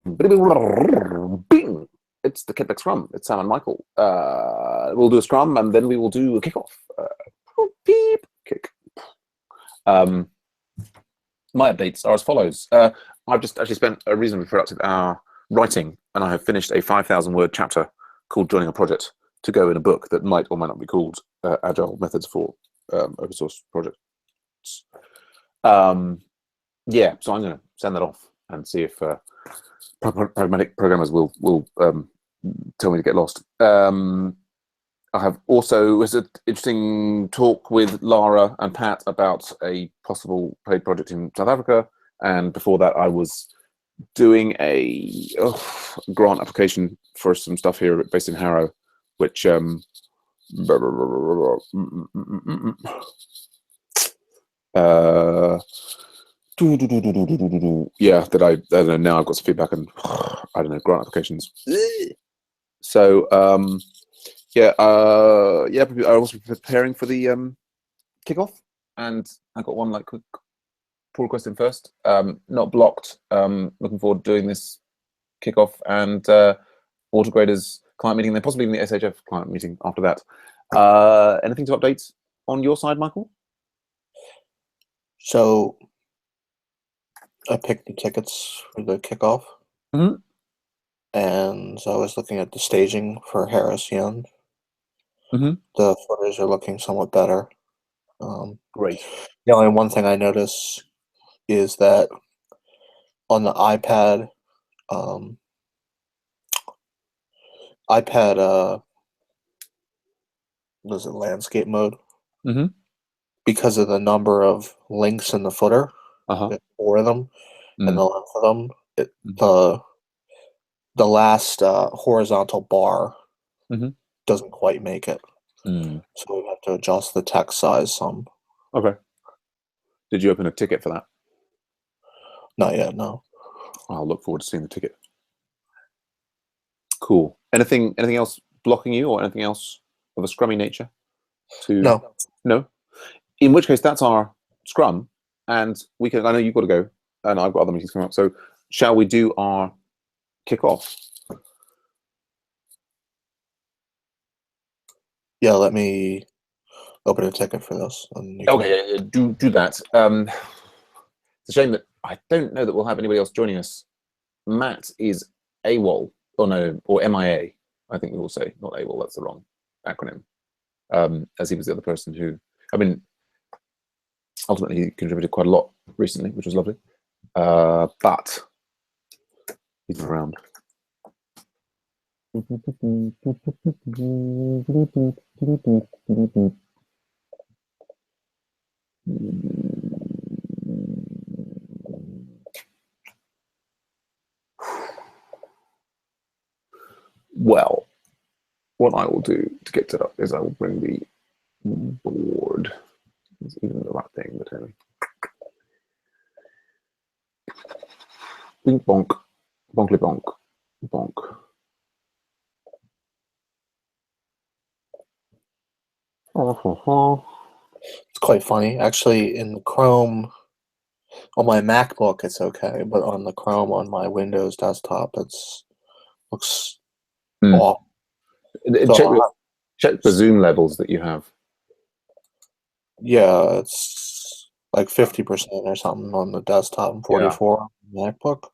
Bing! It's the Beck Scrum. It's Sam and Michael. We'll do a Scrum and then we will do a kickoff. Beep! Kick. My updates are as follows. I've just actually spent a reasonably productive hour writing, and I have finished a 5,000 word chapter called Joining a Project to go in a book that might or might not be called Agile Methods for Open Source Projects. Yeah, so I'm going to send that off and see if pragmatic programmers will tell me to get lost. I have also was an interesting talk with Lara and Pat about a possible paid project in South Africa, and before that I was doing a grant application for some stuff here based in Harrow, which yeah, that I don't know, now I've got some feedback and I don't know, grant applications. So yeah, I was preparing for the kickoff, and I got one like quick pull request in first. Not blocked. Looking forward to doing this kickoff and Autograders client meeting, then possibly even the SHF client meeting after that. Anything to update on your side, Michael? So I picked the tickets for the kickoff, and so I was looking at the staging for Harris Young. The footers are looking somewhat better. Great. The only one thing I notice is that on the iPad, was it landscape mode? Because of the number of links in the footer, 4 of them, and the length of them, the last horizontal bar doesn't quite make it. So we have to adjust the text size some. Okay. Did you open a ticket for that? Not yet, no. I'll look forward to seeing the ticket. Cool. Anything else blocking you, or anything else of a scrummy nature? No. In which case, that's our Scrum, and we can. I know you've got to go, and I've got other meetings coming up. So, shall we do our kickoff? Yeah, let me open a ticket for this. Okay, do that. It's a shame that I don't know that we'll have anybody else joining us. Matt is AWOL, or MIA. I think we will say, not AWOL. That's the wrong acronym. As he was the other person who, I mean, ultimately he contributed quite a lot recently, which was lovely. But he's not around. Well, what I will do to get set up is I will bring the board. It's even the right thing, but anyway. Bink bonk, bonkly bonk, bonk. It's quite funny. Actually, in Chrome, on my MacBook, it's okay, but on the Chrome on my Windows desktop, looks off. Check the zoom levels that you have. Yeah, it's like 50% or something on the desktop and 44 on the MacBook.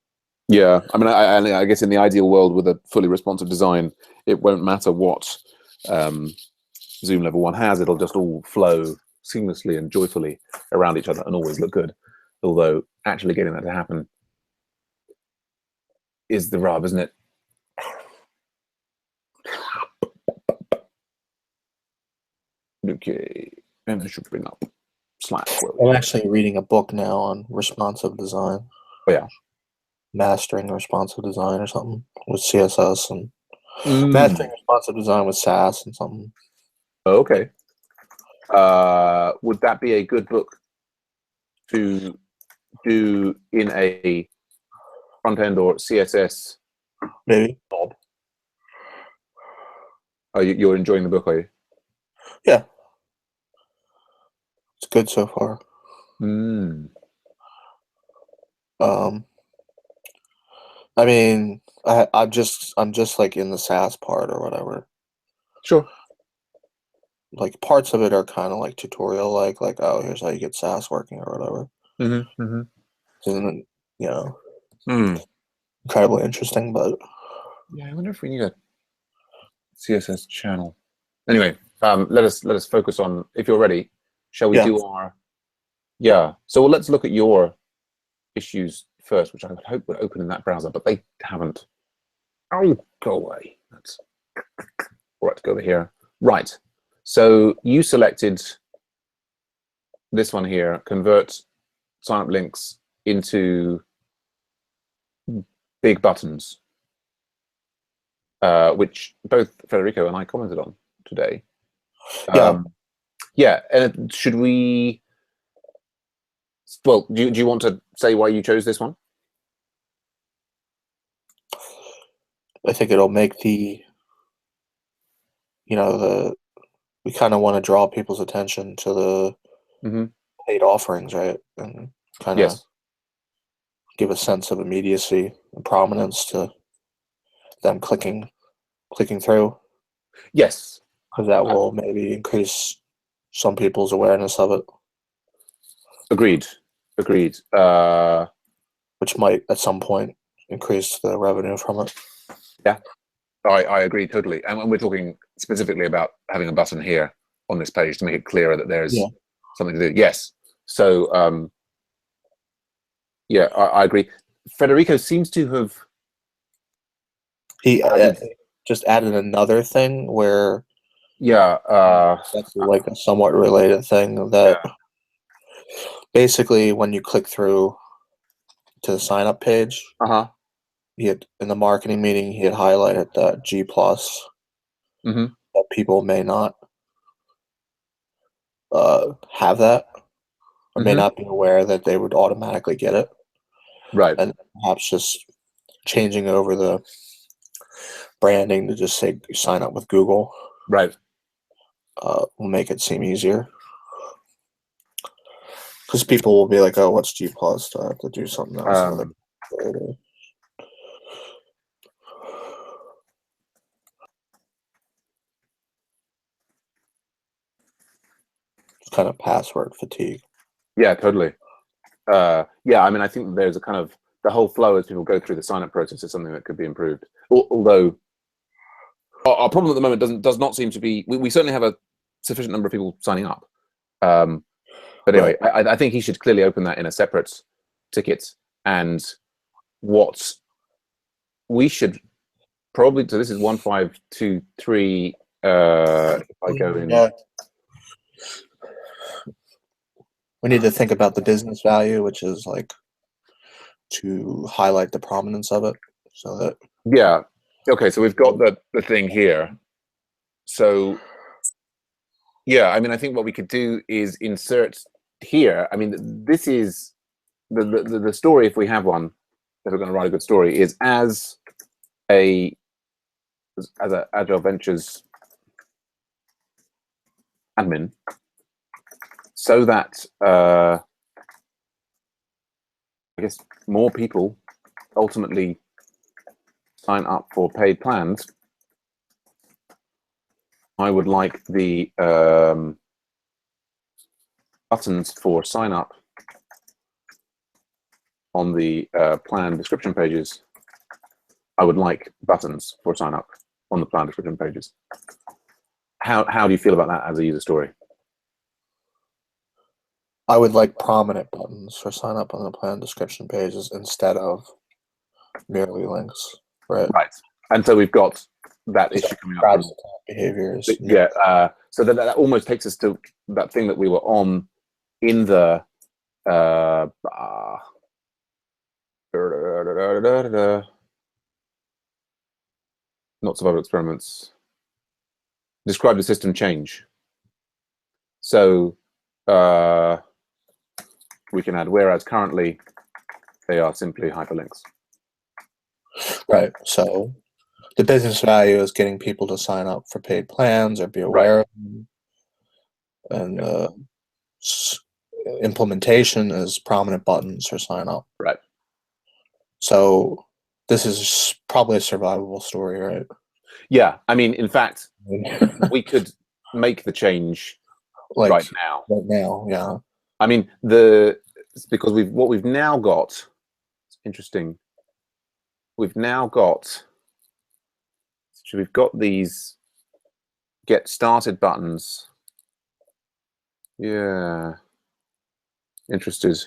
Yeah, I mean, I guess in the ideal world with a fully responsive design, it won't matter what zoom level one has. It'll just all flow seamlessly and joyfully around each other and always look good. Although actually getting that to happen is the rub, isn't it? Okay, and I should bring up Slack. I'm actually reading a book now on responsive design. Oh yeah, mastering responsive design or something with CSS and mastering responsive design with SAS and something. Okay. Would that be a good book to do in a front end or CSS? Maybe. Bob. Oh, you're enjoying the book, are you? Yeah. It's good so far. I mean, I'm just like in the SaaS part or whatever. Sure. Like parts of it are kind of like tutorial, like oh, here's how you get SaaS working or whatever. Mm-hmm. Mm-hmm. Isn't it, Hmm. incredibly interesting, but Yeah, I wonder if we need a CSS channel. Anyway, let us focus on, if you're ready, shall we yeah. do our yeah. So let's look at your issues first, which I would hope would open in that browser, but they haven't. Oh, go away. That's all right, go over here. Right. So you selected this one here, convert sign up links into big buttons, which both Federico and I commented on today. Yeah. Yeah, and should we? Well, do you want to say why you chose this one? I think it'll make we kind of want to draw people's attention to the Mm-hmm. paid offerings, right? And kind of Yes. give a sense of immediacy and prominence to them clicking through, Yes. because that will maybe increase some people's awareness of it, Agreed. Agreed. which might at some point increase the revenue from it. Yeah, I agree totally. And when we're talking specifically about having a button here on this page to make it clearer that there's Yeah. something to do. Yes. So yeah, I agree. Federico seems to have He added, just added another thing where yeah, that's like a somewhat related thing that yeah. basically when you click through to the sign up page, Uh-huh. he had in the marketing meeting he had highlighted that G plus Mm-hmm. that people may not have that or may Mm-hmm. not be aware that they would automatically get it, Right. and perhaps just changing over the branding to just say sign up with Google Right. will make it seem easier. Because people will be like, "Oh, what's G plus? Do I have to do something else?" Um, It's kind of password fatigue. yeah, totally. Yeah, I mean, I think that there's a kind of the whole flow as people go through the sign up process is something that could be improved. Although our problem at the moment does not seem to be. We certainly have a sufficient number of people signing up. But anyway, Right. I think he should clearly open that in a separate ticket. And what we should probably, so this is 1523. If I go in, Yeah. We need to think about the business value, which is like to highlight the prominence of it, so that yeah, okay. So we've got the thing here. So yeah, I mean, I think what we could do is insert here. I mean, this is the story. If we have one, if we're going to write a good story, is as a Agile Ventures admin, so that I guess more people ultimately sign up for paid plans. I would like the buttons for sign up on the plan description pages. I would like buttons for sign up on the plan description pages. How do you feel about that as a user story? I would like prominent buttons for sign up on the plan description pages instead of merely links. Right. Right. And so we've got that issue coming up from Behaviors. yeah. So that almost takes us to that thing that we were on in the not survival experiments. Describe the system change. So we can add whereas currently they are simply hyperlinks. Right. So the business value is getting people to sign up for paid plans or be aware of them. And implementation is prominent buttons for sign up. Right. So This is probably a survivable story, right? Yeah, I mean, in fact, we could make the change Like right now. right now, yeah. I mean, because what we've now got. It's interesting. We've now got. So we've got these get started buttons. Yeah. Interested.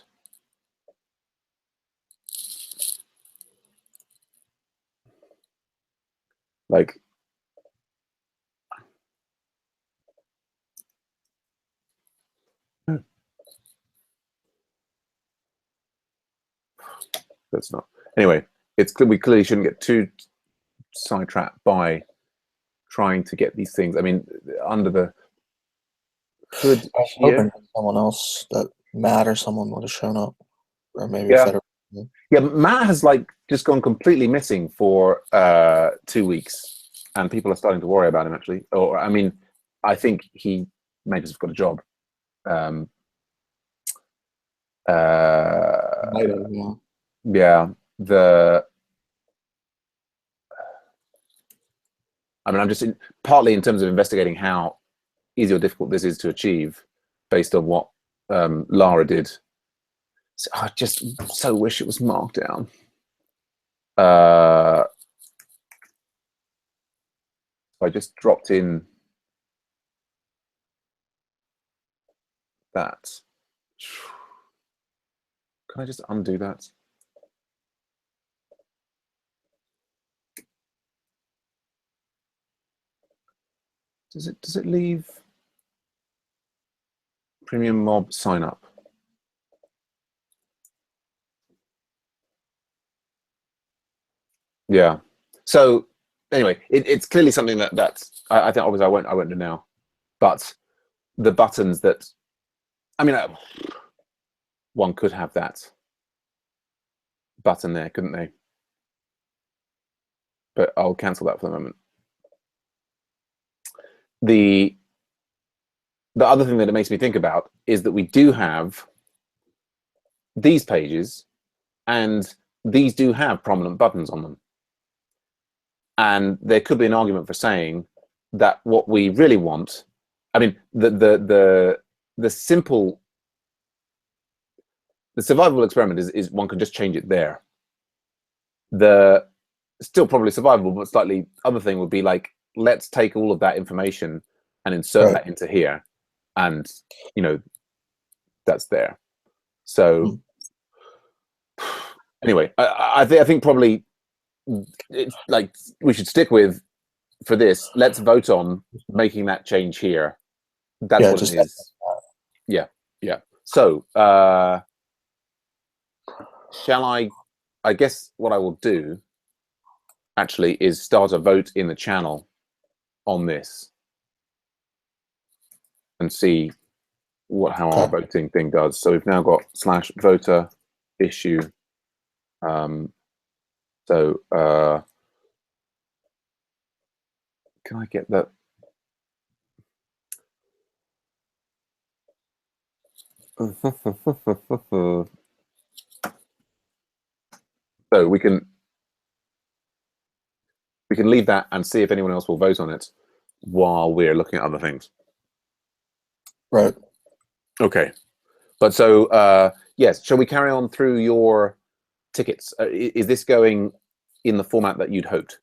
Like, that's not. Anyway, we clearly shouldn't get too sidetracked by trying to get these things. I mean, under the hood I was here. hoping someone else, that Matt or someone would have shown up, or maybe Yeah. Federer. Yeah, Matt has just gone completely missing for 2 weeks, and people are starting to worry about him. Actually, or I mean, I think he may just have got a job. Might have, yeah. Yeah, I mean, I'm just partly in terms of investigating how easy or difficult this is to achieve, based on what Lara did. So I just so wish it was Markdown. I just dropped in that. Can I just undo that? Does it leave Premium Mob sign up? Yeah. So anyway, it's clearly something that's I think obviously I won't do now, but the buttons that I mean, one could have that button there, couldn't they? But I'll cancel that for the moment. The other thing that it makes me think about is that we do have these pages, and these do have prominent buttons on them. And there could be an argument for saying that what we really want, I mean, the simple, the survivable experiment is one could just change it there. The still probably survivable, but slightly other thing would be like, let's take all of that information and insert that into here, and that's there. So anyway, I think probably it's like we should stick with, for this, let's vote on making that change here. That's what it is. Yeah. So shall I guess what I will do actually is start a vote in the channel on this and see how our voting thing does. So we've now got /voter issue. So can I get that? So we can leave that and see if anyone else will vote on it while we're looking at other things. Right. Okay. But so yes, shall we carry on through your tickets? Is this going in the format that you'd hoped?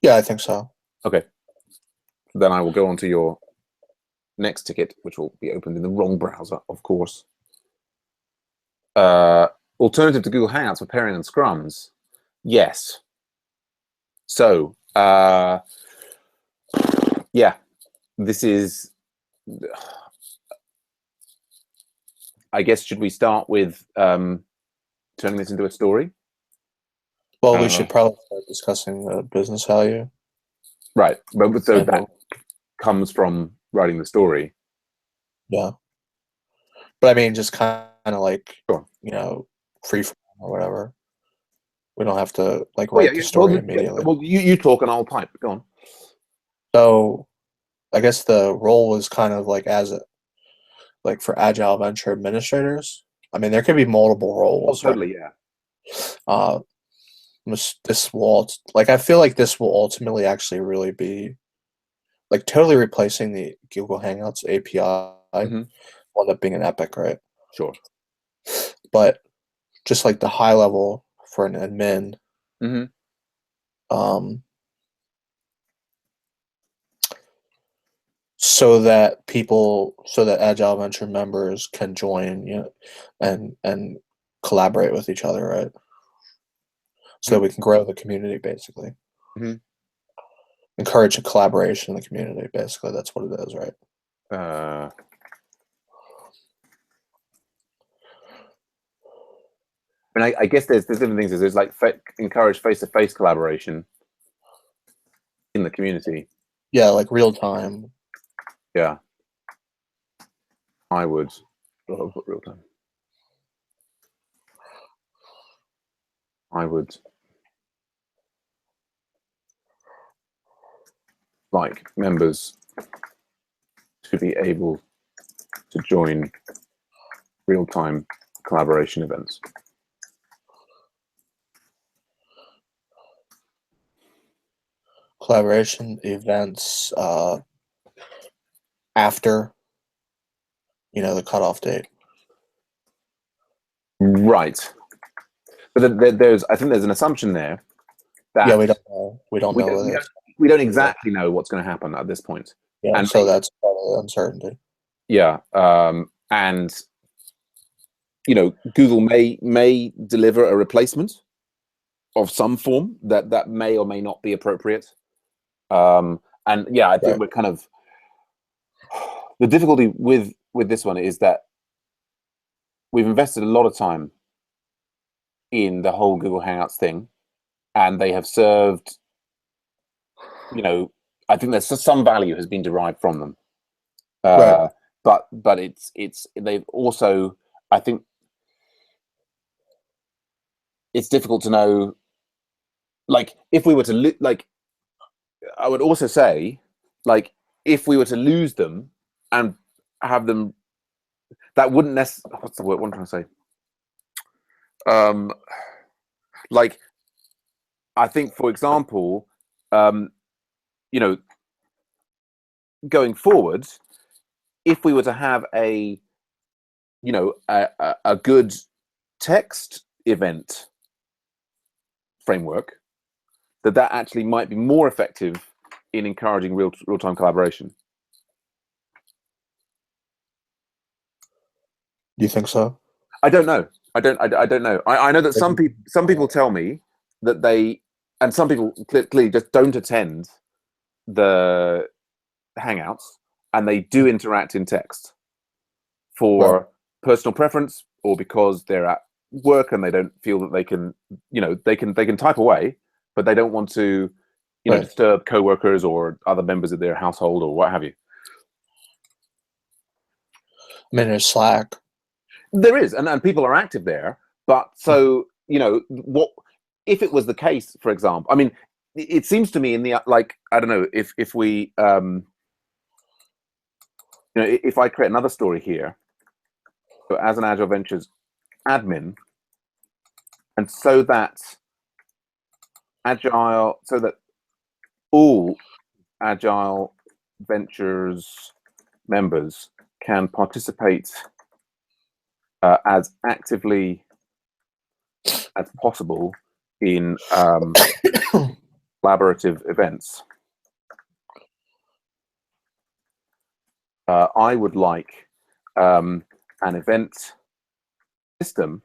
Yeah, I think so. Okay. Then I will go on to your next ticket, which will be opened in the wrong browser, of course. Alternative to Google Hangouts for pairing and scrums. Yes. So yeah, this is, I guess, should we start with turning this into a story? Well, we should probably start discussing the business value. Right. But so that comes from writing the story. Yeah. But I mean, just kind of like, Sure. free form or whatever. We don't have to write the story immediately. Well, you talk and I'll type. Go on. So I guess the role was kind of for Agile Venture administrators. I mean, there could be multiple roles. Oh, totally, right? this will like I feel like this will ultimately actually really be like totally replacing the Google Hangouts API. Mhm. Will end up being an epic, right? Sure. But just like the high level for an admin, Hmm. um, so that Agile Venture members can join, and collaborate with each other, right? So that we can grow the community, basically. Hmm. Encourage a collaboration in the community, basically. That's what it is, right? I guess there's different things. There's like encourage face-to-face collaboration in the community. Yeah, like real time. Yeah, I would. I'll put real time. I would like members to be able to join real-time collaboration events. Collaboration events after, the cutoff date. Right. But I think there's an assumption there that Yeah, we don't know. We don't know whether it's we don't exactly know what's going to happen at this point. yeah. And So that's part of the uncertainty. yeah, and Google may deliver a replacement of some form that may or may not be appropriate. And yeah, I think Right. we're kind of the difficulty with this one is that we've invested a lot of time in the whole Google Hangouts thing, and they have served. I think there's some value has been derived from them. Right. But it's they've also, I think it's difficult to know, like if we were to like I would also say, like if we were to lose them and have them, that wouldn't necessarily, what's the word, what am I trying to say, like I think, for example, you know going forward, if we were to have a a good text event framework, that actually might be more effective in encouraging real-time collaboration. Do you think so? I don't know. I don't know. I know that some people tell me that they, and some people clearly just don't attend the Hangouts, and they do interact in text for Right. personal preference, or because they're at work and they don't feel that they can, they can type away, but they don't want to, Right. disturb co-workers or other members of their household or what have you. I mean, there's Slack. There is, and people are active there. But so, what if it was the case, for example? I mean, it seems to me in the, like, I don't know, if we, if I create another story here, so as an Agile Ventures admin, and so that all Agile Ventures members can participate as actively as possible in collaborative events. I would like an event system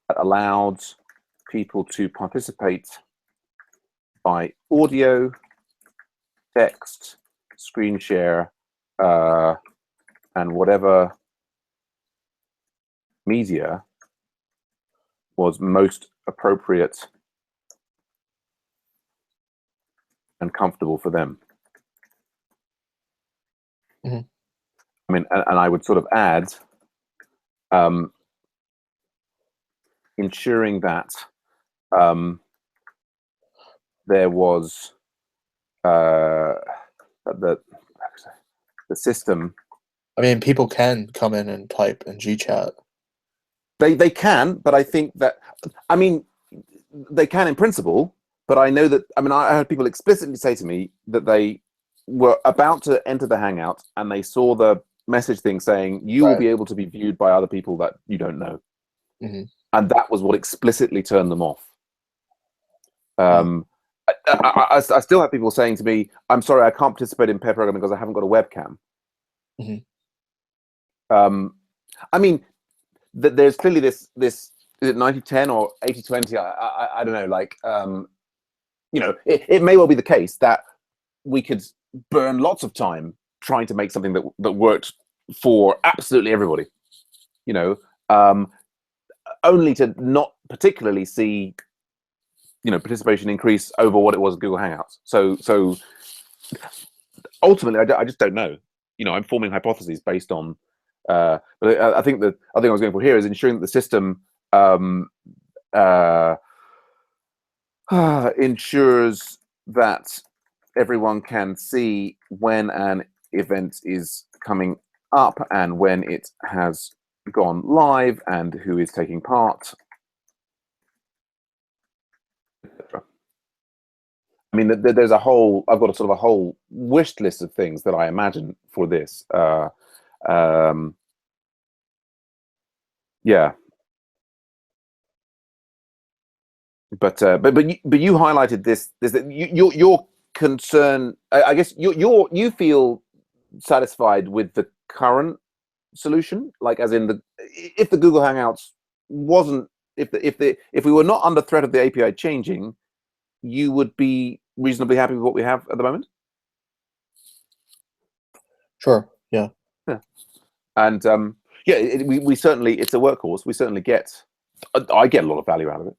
that allowed people to participate by audio, text, screen share, and whatever media was most appropriate and comfortable for them. Mm-hmm. I mean, and I would sort of add, ensuring that there was the system. I mean, people can come in and type in GChat. They can, but I think that, I mean, they can in principle, but I know that, I mean, I had people explicitly say to me that they were about to enter the Hangout and they saw the message thing saying, you will Right. be able to be viewed by other people that you don't know. Mm-hmm. And that was what explicitly turned them off. I still have people saying to me, I'm sorry, I can't participate in pair programming because I haven't got a webcam. Mm-hmm. I mean, there's clearly this is it 90-10 or 80-20? I don't know. Like, you know, it may well be the case that we could burn lots of time trying to make something that worked for absolutely everybody. You know, only to not particularly see, you know, participation increase over what it was at Google Hangouts. So ultimately, I just don't know. You know, I'm forming hypotheses based on. But I think the other thing I was going for here is ensuring that the system ensures that everyone can see when an event is coming up and when it has gone live and who is taking part, etc. I mean, there's a whole, I've got a sort of a whole wish list of things that I imagine for this. Yeah. But you highlighted this that your concern, I guess you feel satisfied with the current solution, like as in if the Google Hangouts wasn't, if we were not under threat of the API changing, you would be reasonably happy with what we have at the moment. Sure. Yeah. Yeah. And yeah, we certainly, it's a workhorse. We certainly get, I get a lot of value out of it.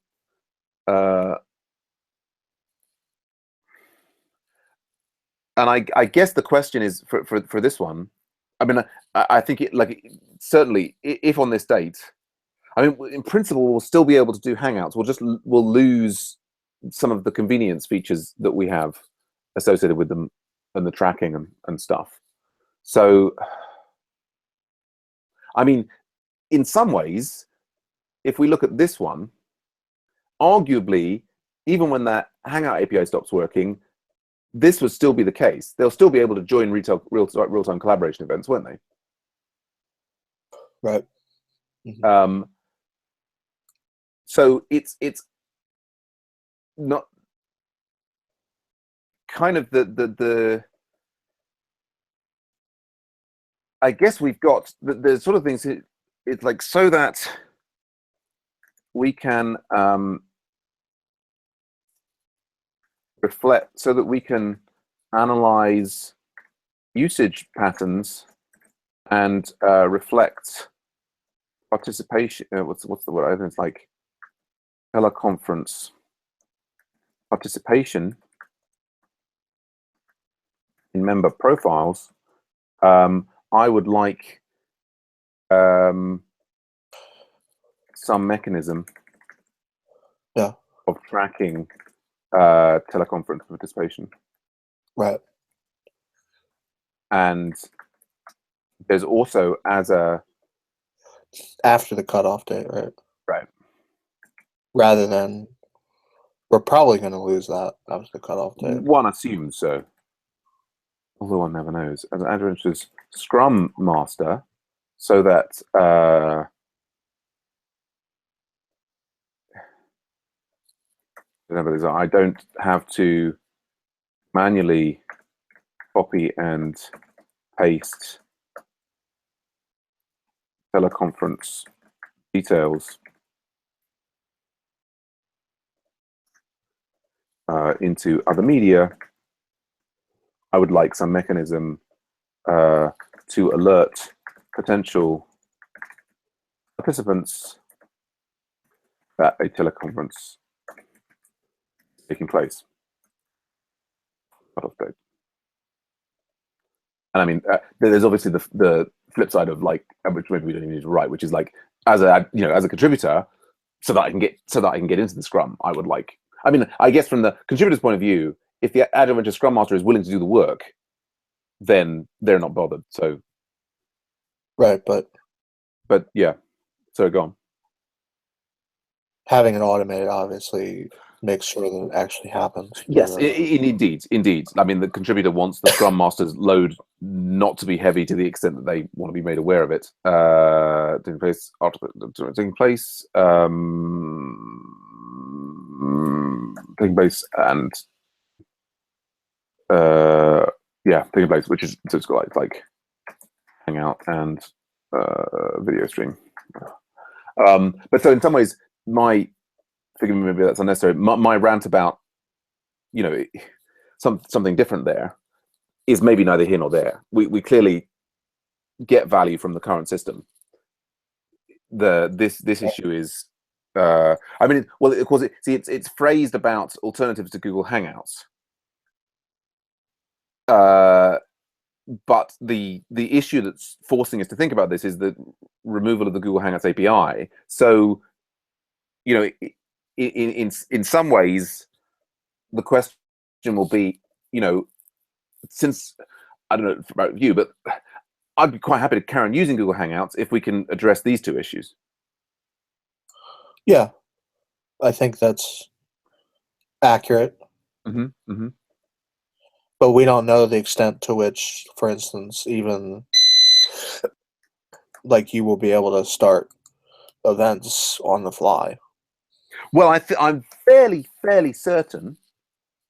And I guess the question is for this one, I mean, I think it, like, certainly if on this date, I mean, in principle, we'll still be able to do Hangouts. We'll lose some of the convenience features that we have associated with them and the tracking and stuff. So, I mean, in some ways, if we look at this one, arguably, even when that Hangout API stops working, this would still be the case. They'll still be able to join real-time collaboration events, won't they? Right. Mm-hmm. So it's not kind of the I guess we've got the sort of things. It's like so that we can reflect, so that we can analyze usage patterns and reflect participation. What's the word? I think it's like teleconference participation in member profiles. I would like some mechanism of tracking teleconference participation. Right. And there's also after the cutoff date, right? Right. Rather than, we're probably going to lose that after the cutoff date. One assumes so, although one never knows. As an adventurous Scrum master, so that I don't have to manually copy and paste teleconference details into other media. I would like some mechanism to alert potential participants that a teleconference is taking place. Cutoff date. And I mean, there's obviously the flip side of, like, which maybe we don't even need to write, which is like, as a contributor, so that I can get into the Scrum, I would like. I mean, I guess from the contributor's point of view, if the adventure Scrum Master is willing to do the work, then they're not bothered. So, right, but yeah. So go on. having it automated obviously makes sure that it actually happens. Yes, But, indeed. I mean, the contributor wants the Scrum Master's load not to be heavy to the extent that they want to be made aware of it. Taking place after taking place, and taking place, which is so it's got like Hangout and video stream. But so in some ways, forgive me, maybe that's unnecessary. My rant about something different there is maybe neither here nor there. We clearly get value from the current system. This issue is, I mean, well, of course, it's phrased about alternatives to Google Hangouts. But the issue that's forcing us to think about this is the removal of the Google Hangouts API. So, in some ways, the question will be, since I don't know about you, but I'd be quite happy to carry on using Google Hangouts if we can address these two issues. yeah, I think that's accurate. But we don't know the extent to which, for instance, even like you will be able to start events on the fly. Well, I'm fairly certain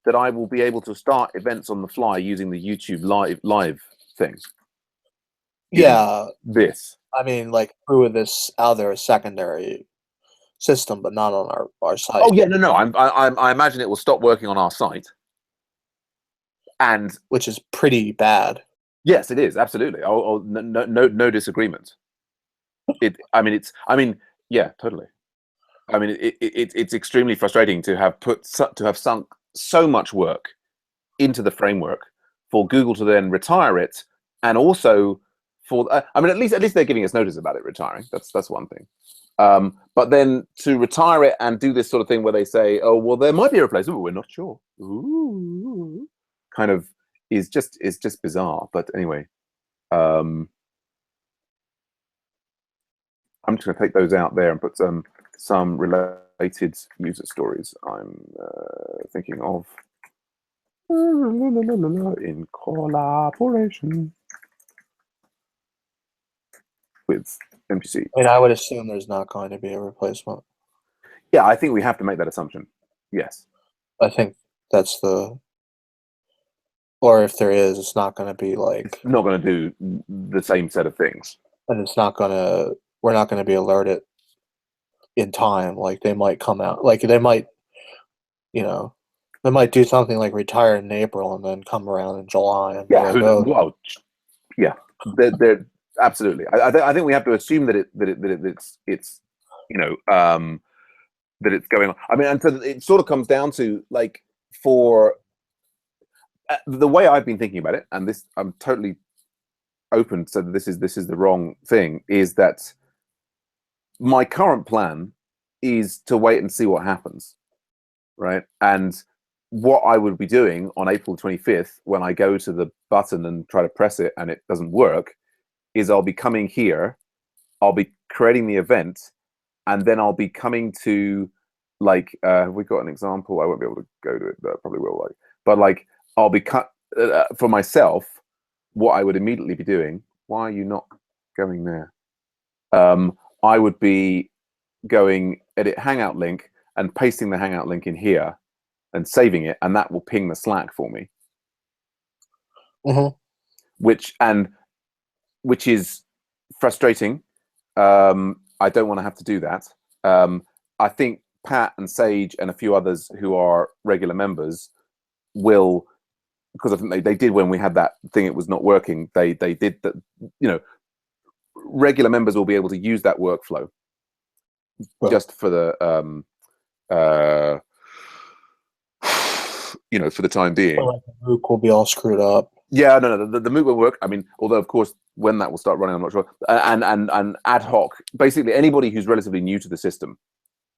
that I will be able to start events on the fly using the YouTube live thing. Yeah, this. I mean, like through this other secondary system, but not on our site. Oh yeah, no. I imagine it will stop working on our site, and which is pretty bad. Yes, it is absolutely. No disagreement. Yeah, totally. I mean, it's extremely frustrating to have sunk so much work into the framework for Google to then retire it, and also for at least they're giving us notice about it retiring. That's one thing. But then to retire it and do this sort of thing where they say, "Oh, well, there might be a replacement, but we're not sure." Ooh, kind of is just bizarre. But anyway, I'm just going to take those out there and put some related user stories I'm thinking of in collaboration with MPC. I mean, I would assume there's not going to be a replacement. Yeah, I think we have to make that assumption. Yes. I think that's or if there is, it's not going to be like... It's not going to do the same set of things. And it's not going to... We're not going to be alerted in time. Like, they might come out... Like, they might, they might do something like retire in April and then come around in July. And yeah, yeah. They're absolutely. I think we have to assume that it's that it's going on. I mean, and so it sort of comes down to like for the way I've been thinking about it, and this I'm totally open. So this is the wrong thing. Is that my current plan is to wait and see what happens, right? And what I would be doing on April 25th when I go to the button and try to press it and it doesn't work is I'll be coming here, I'll be creating the event, and then I'll be coming to like have we got an example? I won't be able to go to it, but I probably will. But I'll be for myself. What I would immediately be doing. Why are you not going there? I would be going edit Hangout link and pasting the Hangout link in here and saving it, and that will ping the Slack for me. Which is frustrating. I don't want to have to do that. I think Pat and Sage and a few others who are regular members will, because I think they did when we had that thing, it was not working. They did that. Regular members will be able to use that workflow just for the for the time being. Like the MOOC will be all screwed up. Yeah, no, the MOOC will work. I mean, although of course when that will start running, I'm not sure. And ad hoc, basically anybody who's relatively new to the system,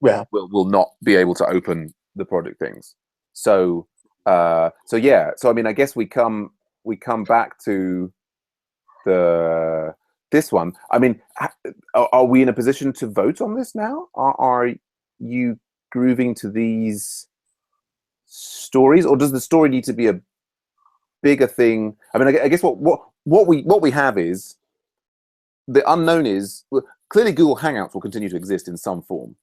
will not be able to open the project things. So I mean, I guess we come back to this one. I mean, are we in a position to vote on this now? you grooving to these stories, or does the story need to be a bigger thing? I mean, I guess what we have is the unknown is, well, clearly Google Hangouts will continue to exist in some form.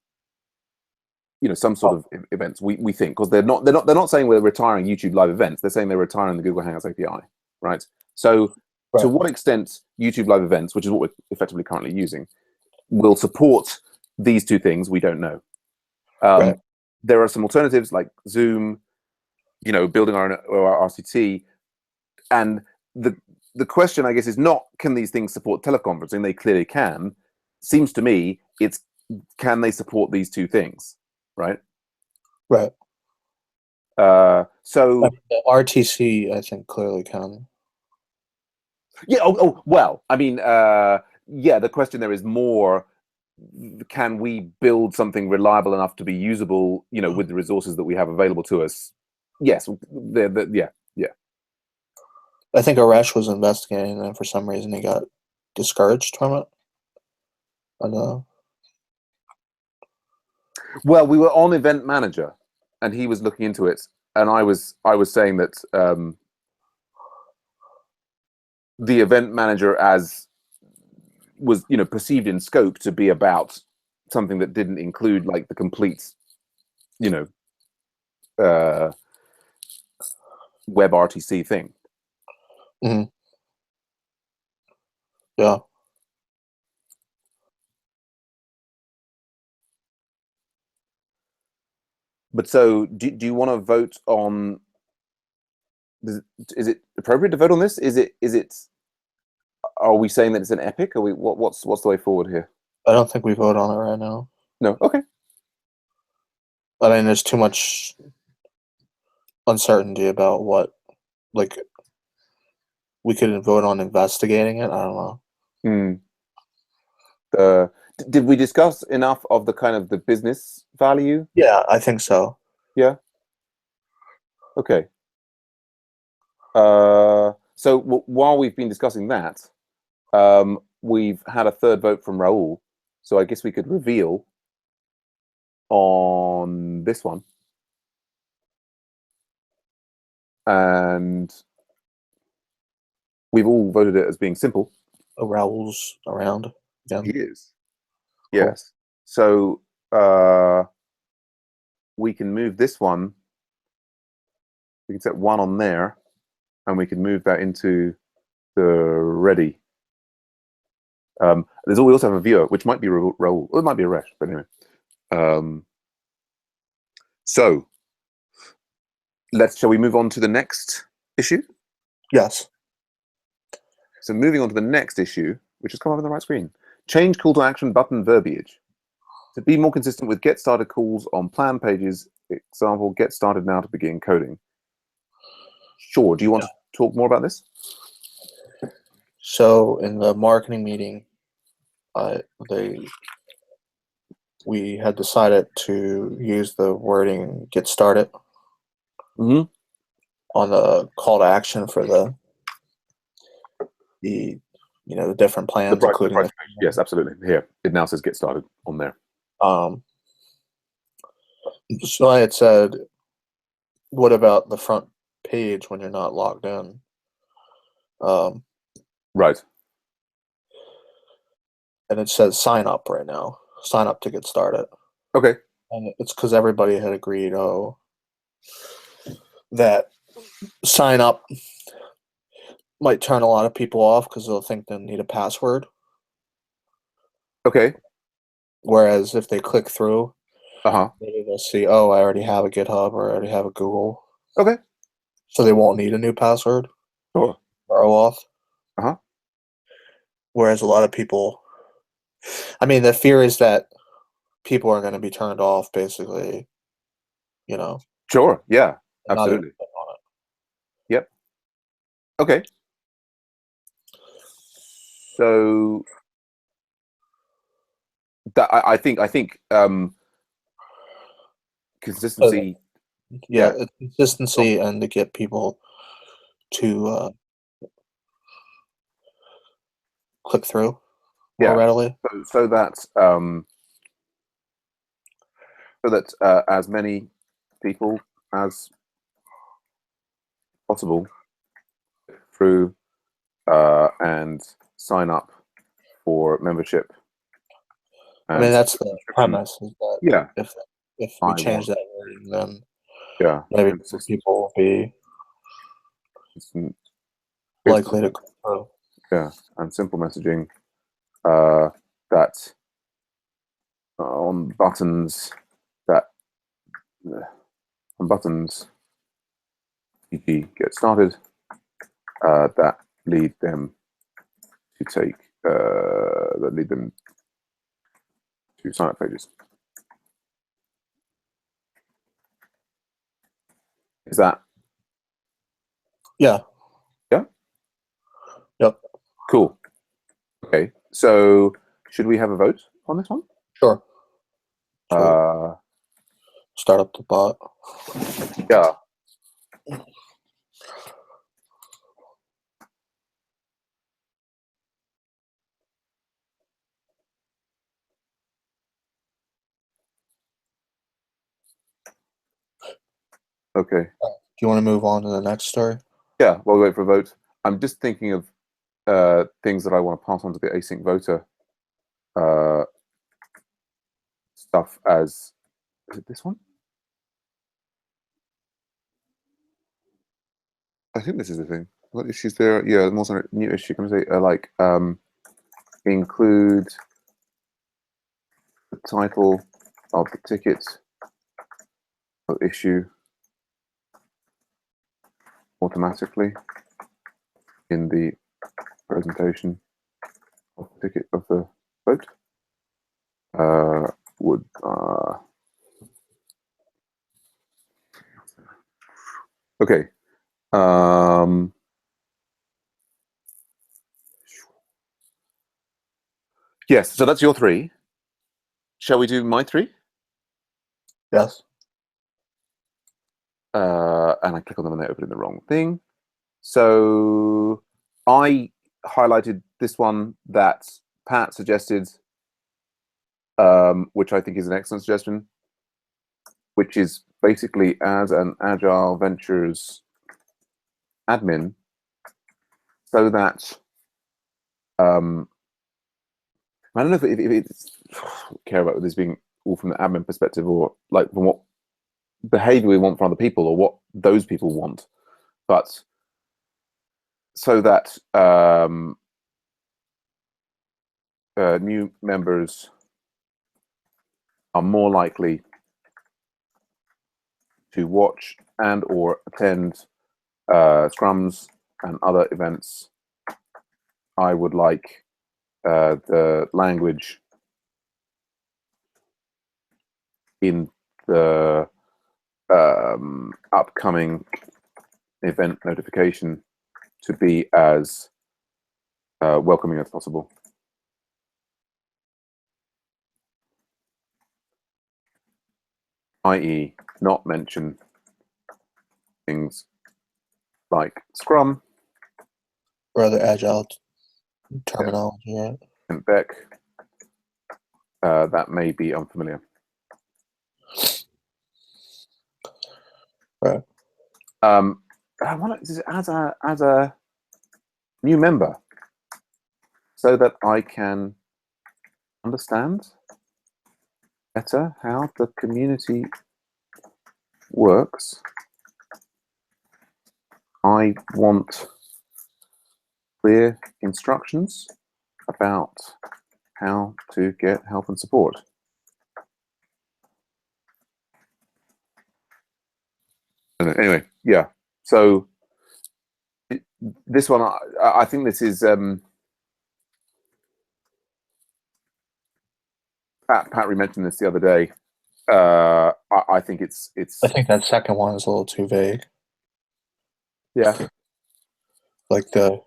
Some sort of events. We think, because they're not saying we're retiring YouTube live events. They're saying they're retiring the Google Hangouts API, right? So to what extent YouTube live events, which is what we're effectively currently using, will support these two things, we don't know. There are some alternatives like Zoom, building our RCT, and the question, I guess, is not can these things support teleconferencing? They clearly can. Seems to me it's can they support these two things, right? Right. So the RTC, I think, clearly can. Yeah. Well. I mean, yeah. The question there is more: can we build something reliable enough to be usable? With the resources that we have available to us. Yes. Yeah. I think Arash was investigating, and for some reason he got discouraged from it. I know. Well, we were on Event Manager, and he was looking into it, and I was saying that the Event Manager was perceived in scope to be about something that didn't include like the complete web RTC thing. Mm-hmm. Yeah. But so do you want to vote on, is it appropriate to vote on this? Are we saying that it's an epic? Are we what's the way forward here? I don't think we vote on it right now. No. Okay. I mean, there's too much uncertainty about what, like, we could vote on investigating it. I don't know. Did we discuss enough of the kind of the business value? Yeah, I think so. Yeah. Okay. So while we've been discussing that, we've had a third vote from Raul. So I guess we could reveal on this one. And we've all voted it as being simple. Raul's around again. He is. Cool. Yes. So we can move this one. We can set one on there, and we can move that into the ready. We also have a viewer, which might be Raul, or it might be a Resh, but anyway. So shall we move on to the next issue? Yes. So moving on to the next issue, which has come up on the right screen. Change call to action button verbiage. To be more consistent with get started calls on plan pages, example, get started now to begin coding. Sure. Do you want to talk more about this? So in the marketing meeting, we had decided to use the wording "get started" on the call to action for the different plans, including yes, absolutely. Here it now says "get started" on there. So I had said, what about the front page when you're not logged in? Right. And it says sign up right now. Sign up to get started. Okay. And it's because everybody had agreed, that sign up might turn a lot of people off because they'll think they need a password. Okay. Whereas if they click through, maybe they'll see, I already have a GitHub or I already have a Google. Okay. So they won't need a new password. Sure. Or OAuth. Whereas a lot of people, I mean, the fear is that people are going to be turned off, basically, Sure. Yeah. Absolutely. Yep. Okay. So that I think consistency. Consistency and to get people to click through more readily. So that so that as many people as possible through and sign up for membership. I mean, that's the premise. Is that Yeah, if we I change want- that wording, then yeah, maybe consistent- people will be consistent- likely to come through. yeah, and simple messaging that on buttons that on buttons e.g. get started that lead them to take that lead them to sign up pages. Is that Yeah. yeah? Yep. Cool. Okay, so should we have a vote on this one? Sure. Start up the bot. Yeah. Okay. Do you want to move on to the next story? Yeah, we'll wait for a vote. I'm just thinking of things that I want to pass on to the async voter stuff as, is it this one? I think this is the thing. What issues there? Yeah, more than a new issue. Can I say like include the title of the ticket or issue automatically in the presentation of the ticket of the vote. Would okay. Yes, so that's your three. Shall we do my three? Yes. And I click on them and they open the wrong thing. So I highlighted this one that Pat suggested, which I think is an excellent suggestion, which is basically as an Agile Ventures admin, so that I don't know if it's care about this being all from the admin perspective or like from what behavior we want from other people or what those people want, but so that new members are more likely to watch and or attend scrums and other events. I would like the language in the upcoming event notification to be as welcoming as possible. I.e., not mention things like Scrum Or other agile terminology, right? and Beck that may be unfamiliar. Right. I want it as a new member so that I can understand better how the community works. I want clear instructions about how to get help and support. Anyway, yeah. So this one, I think this is Pat mentioned this the other day. I think it's. I think that second one is a little too vague. Yeah. Like the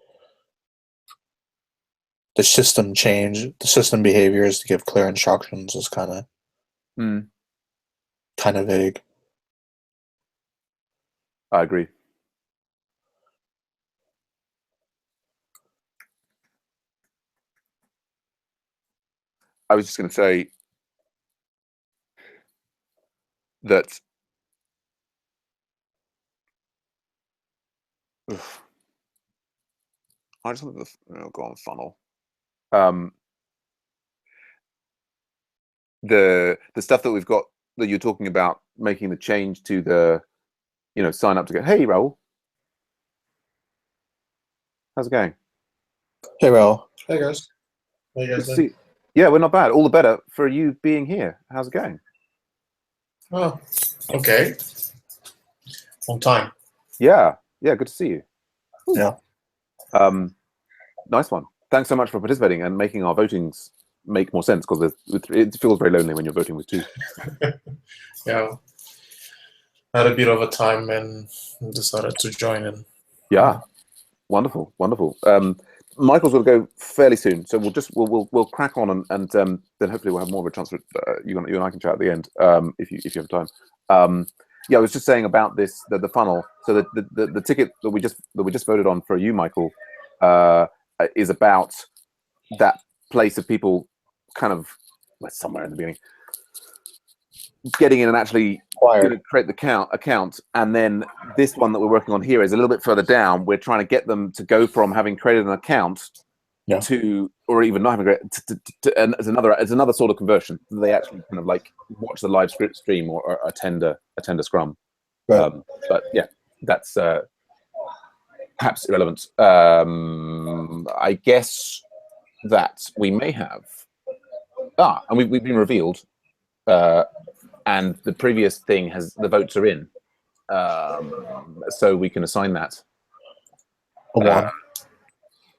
system change, the system behaviors to give clear instructions is kind of vague. I agree. I was just going to say, that. Oof, I just want to go on funnel. The stuff that we've got that you're talking about, making the change to the, sign up to go. Hey, Raul, how's it going? Hey, Raul. Hey guys, how you Good guys to doing? see. Yeah, we're not bad. All the better for you being here. How's it going? Oh, okay. On time. Yeah, good to see you. Yeah. Nice one. Thanks so much for participating and making our votings make more sense, because it feels very lonely when you're voting with two. Yeah, had a bit of a time and decided to join in. Yeah, wonderful. Michael's going to go fairly soon, so we'll crack on and then hopefully we'll have more of a chance for you and I can chat at the end if you have time. Yeah, I was just saying about this the funnel. So the ticket that we just voted on for you, Michael, is about that place of people kind of somewhere in the beginning getting in and actually going to create the account, and then this one that we're working on here is a little bit further down. We're trying to get them to go from having created an account to, or even not having created, and it's another sort of conversion. They actually kind of like watch the live stream or attend a Scrum. Right. But yeah, that's perhaps irrelevant. I guess that we may have and we've been revealed. And the previous thing the votes are in, so we can assign that to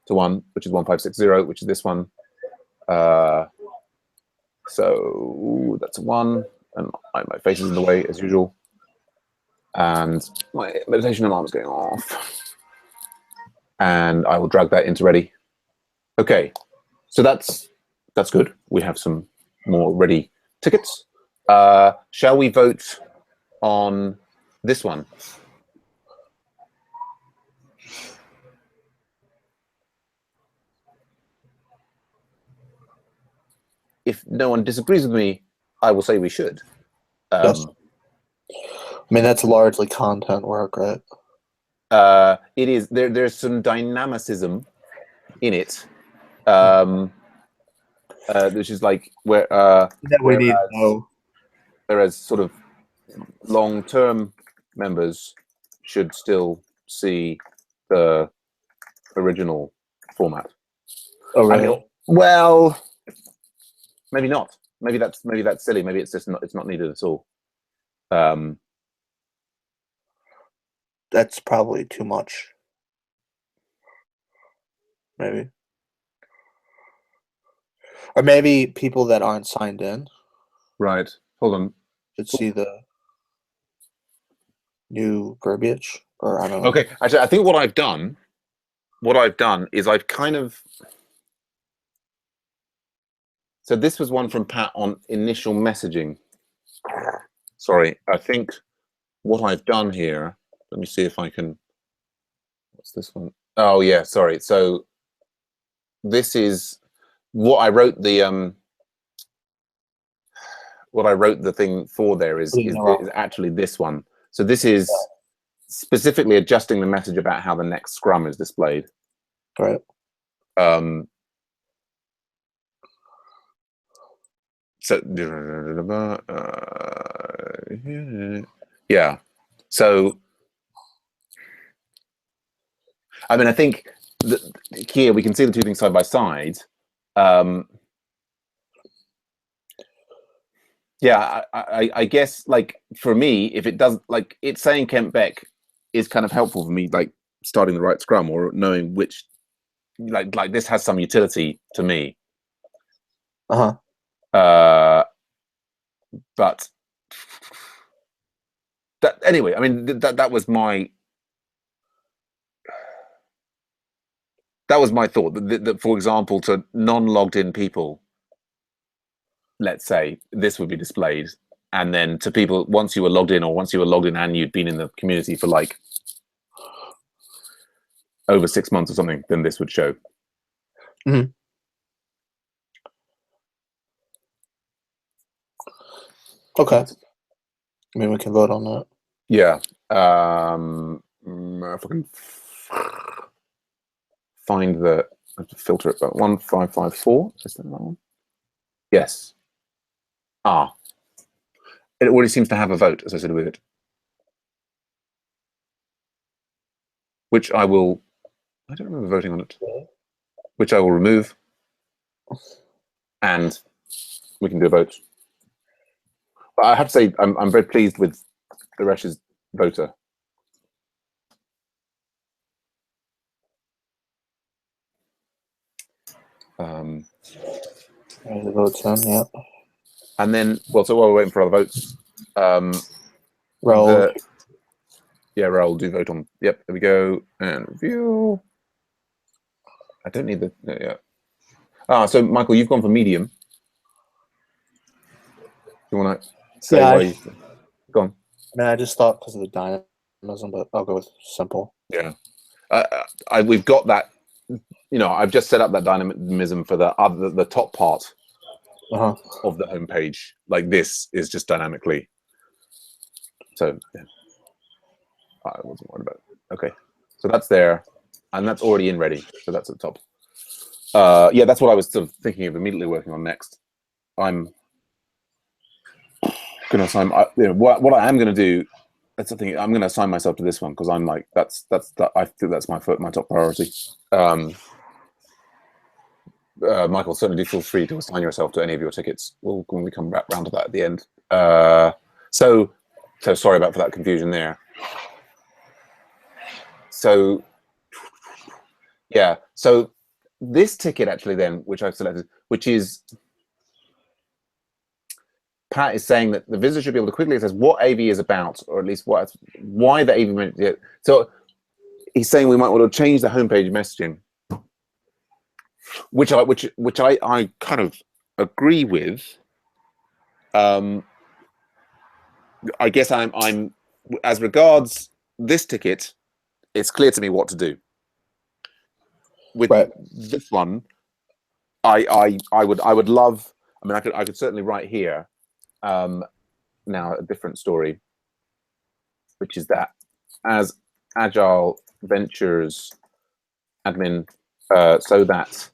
one, which is 1560, which is this one. So that's a 1, and my face is in the way as usual, and my meditation alarm is going off, and I will drag that into ready. Okay, so that's good. We have some more ready tickets. Shall we vote on this one? If no one disagrees with me, I will say we should. Yes. I mean, that's largely content work, right? It is. There's some dynamicism in it, which is like where that we need to know. Whereas sort of long-term members should still see the original format. Oh, really? I mean, well, maybe not. Maybe that's silly. Maybe it's just not needed at all. That's probably too much. Maybe. Or maybe people that aren't signed in. Right. Hold on. Should see the new verbiage, or I don't know. Okay. Actually, I think what I've done is I've kind of. So this was one from Pat on initial messaging. Sorry, I think what I've done here. Let me see if I can. What's this one? Oh yeah, sorry. So this is what I wrote the thing for there is actually this one. So this is specifically adjusting the message about how the next Scrum is displayed. Right. So yeah. So I mean, I think here we can see the two things side by side. Yeah, I guess like for me, if it does, like it's saying Kent Beck is kind of helpful for me, like starting the right Scrum or knowing which, like this has some utility to me. But that anyway, I mean that was my thought that for example, to non-logged in people, let's say this would be displayed, and then to people once you were logged in, or once you were logged in and you'd been in the community for like over 6 months or something, then this would show. Mm-hmm. Okay. I mean, we can vote on that. Yeah. If I can find I have to filter it, but 1554, is that one? Yes. It already seems to have a vote associated with it. Which I don't remember voting on it. Which I will remove. And we can do a vote. But I have to say, I'm very pleased with the Resh's voter. The votes in, yeah. And then, well, so while we're waiting for other votes, Raoul. Raoul, do vote on. Yep, there we go. And review. I don't need yeah. So Michael, you've gone for medium. You want to say why? Go on. I mean, I just thought because of the dynamism, but I'll go with simple. Yeah, we've got that. I've just set up that dynamism for the top part of the homepage. Like this is just dynamically. So yeah, I wasn't worried about it. Okay, so that's there, and that's already in ready. So that's at the top. Yeah, that's what I was sort of thinking of immediately working on next. I'm going to assign. What I am going to do. That's the thing. I'm going to assign myself to this one because I'm like I think that's my top priority. Michael, certainly do feel free to assign yourself to any of your tickets. When we come back round to that at the end. So sorry about for that confusion there. So yeah, so this ticket actually then, which I've selected, which is Pat is saying that the visitor should be able to quickly assess what AV is about, or at least why the AV meant it. So he's saying we might want to change the homepage messaging, which I kind of agree with. I guess I'm as regards this ticket, it's clear to me what to do. With this one, I would love. I mean, I could certainly write here. Now a different story, which is that as Agile Ventures admin, so that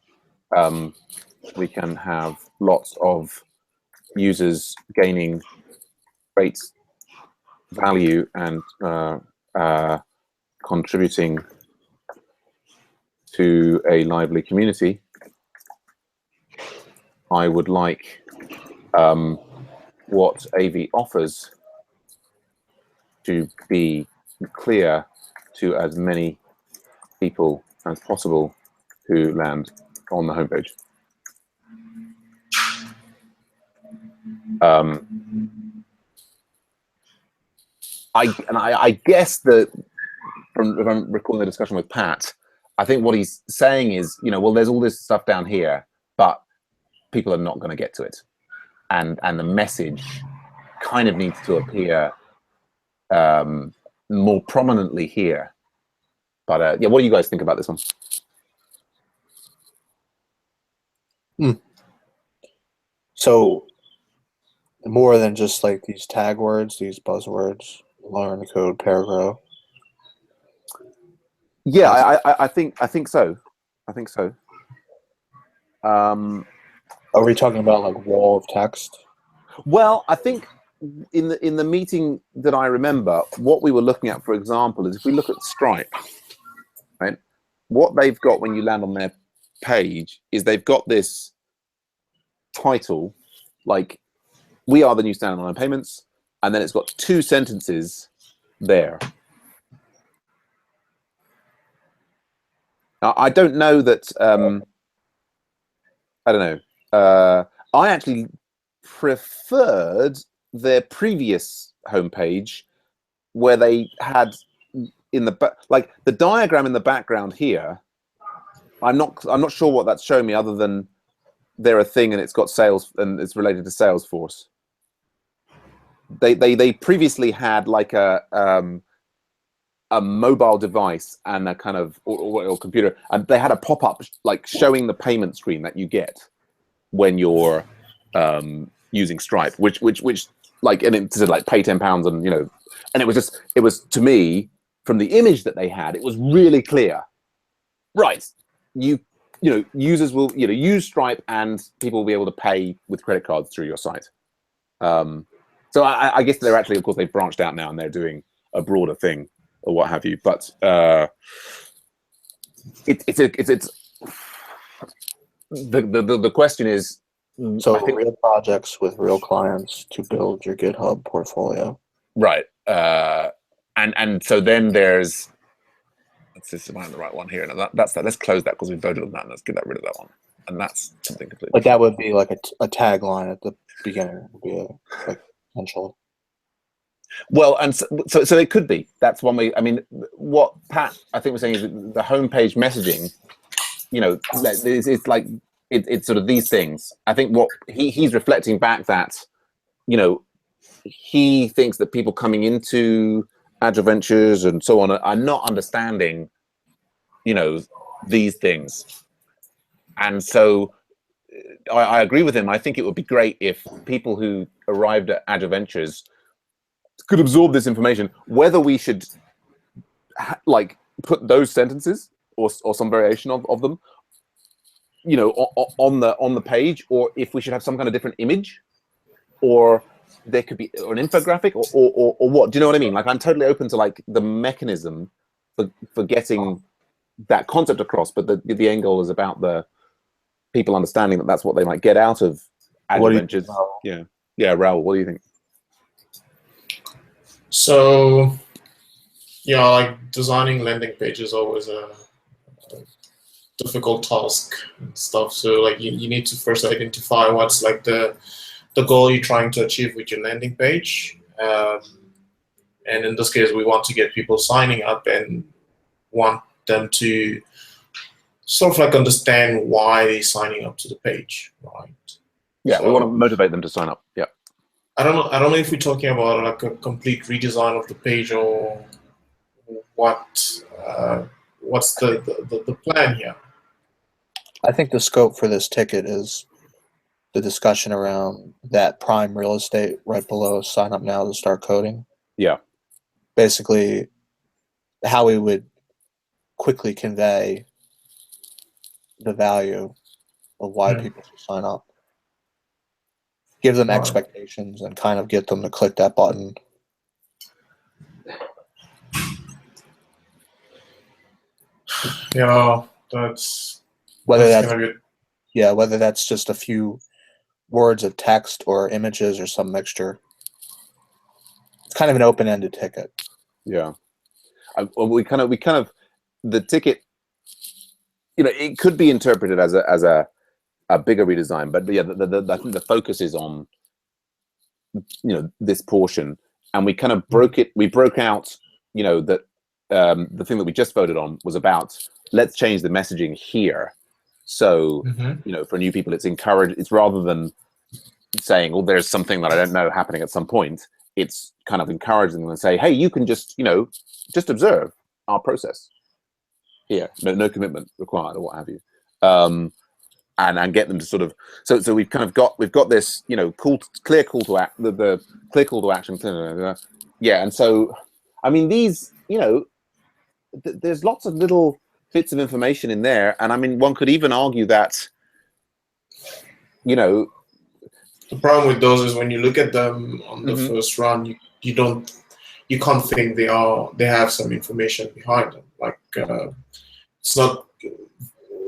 we can have lots of users gaining great value and contributing to a lively community. I would like what AV offers to be clear to as many people as possible who land on the homepage. I guess that if I'm recalling the discussion with Pat, I think what he's saying is, well, there's all this stuff down here, but people are not going to get to it. And the message kind of needs to appear more prominently here. But yeah, what do you guys think about this one? So more than just like these tag words, these buzzwords, learn the code, paragraph. Yeah, I think so. I think so. Are we talking about like wall of text? Well, I think in the meeting that I remember, what we were looking at, for example, is if we look at Stripe, right? What they've got when you land on their page is they've got this title, like "We are the new standard online payments," and then it's got two sentences there. Now, I don't know that. I don't know. I actually preferred their previous homepage, where they had in the like the diagram in the background here. I'm not sure what that's showing me, other than they're a thing and it's got sales and it's related to Salesforce. They previously had like a mobile device and a kind of or computer, and they had a pop-up like showing the payment screen that you get when you're using Stripe, which like, and it said like pay £10, and and it was to me, from the image that they had, it was really clear. Right, users will use Stripe, and people will be able to pay with credit cards through your site. So I guess they're actually, of course, they've branched out now and they're doing a broader thing or what have you. But the question is, So I think, real projects with real clients to build your GitHub portfolio. right, and so then there's, let's see if I have the right one here. And that's that. Let's close that because we voted on that. And let's get rid of that one. And that's something completely. Like that would be like a tagline at the beginning. It would be like potential. Well, and so it could be. That's one way. I mean, what Pat, I think, was saying is that the homepage messaging, it's like it's sort of these things. I think what he's reflecting back that, he thinks that people coming into Agile Ventures and so on are not understanding, these things. And so I agree with him. I think it would be great if people who arrived at Agile Ventures could absorb this information, whether we should put those sentences or some variation of them, on the page, or if we should have some kind of different image, or there could be an infographic or what. Do you know what I mean? Like, I'm totally open to like the mechanism for getting that concept across, but the end goal is about the people understanding that that's what they might get out of Agile Ventures. Yeah, Raoul, what do you think? So, like designing landing pages is always a difficult task and stuff. So, like, you need to first identify what's like the goal you're trying to achieve with your landing page. And in this case, we want to get people signing up and want them to sort of like understand why they're signing up to the page, right? Yeah, so we want to motivate them to sign up. Yeah. I don't know if we're talking about like a complete redesign of the page or what. What's the plan here? I think the scope for this ticket is the discussion around that prime real estate right below sign up now to start coding. Yeah. Basically, how we would quickly convey the value of why people should sign up. Give them expectations and kind of get them to click that button. Yeah, whether that's just a few words of text or images or some mixture. It's kind of an open-ended ticket. Yeah. We kind of the ticket, it could be interpreted as a bigger redesign, but yeah, I think the focus is on this portion, and we kind of broke out that the thing that we just voted on was about, let's change the messaging here. So for new people, it's rather than saying, well, there's something that I don't know happening at some point, it's kind of encouraging them and say, hey, you can just observe our process here, no commitment required or what have you. And get them to sort of, so we've got this clear call to act, the clear call to action, yeah. And so I mean, these there's lots of little bits of information in there, and I mean, one could even argue that the problem with those is when you look at them on the first run, you can't think they have some information behind them, like it's not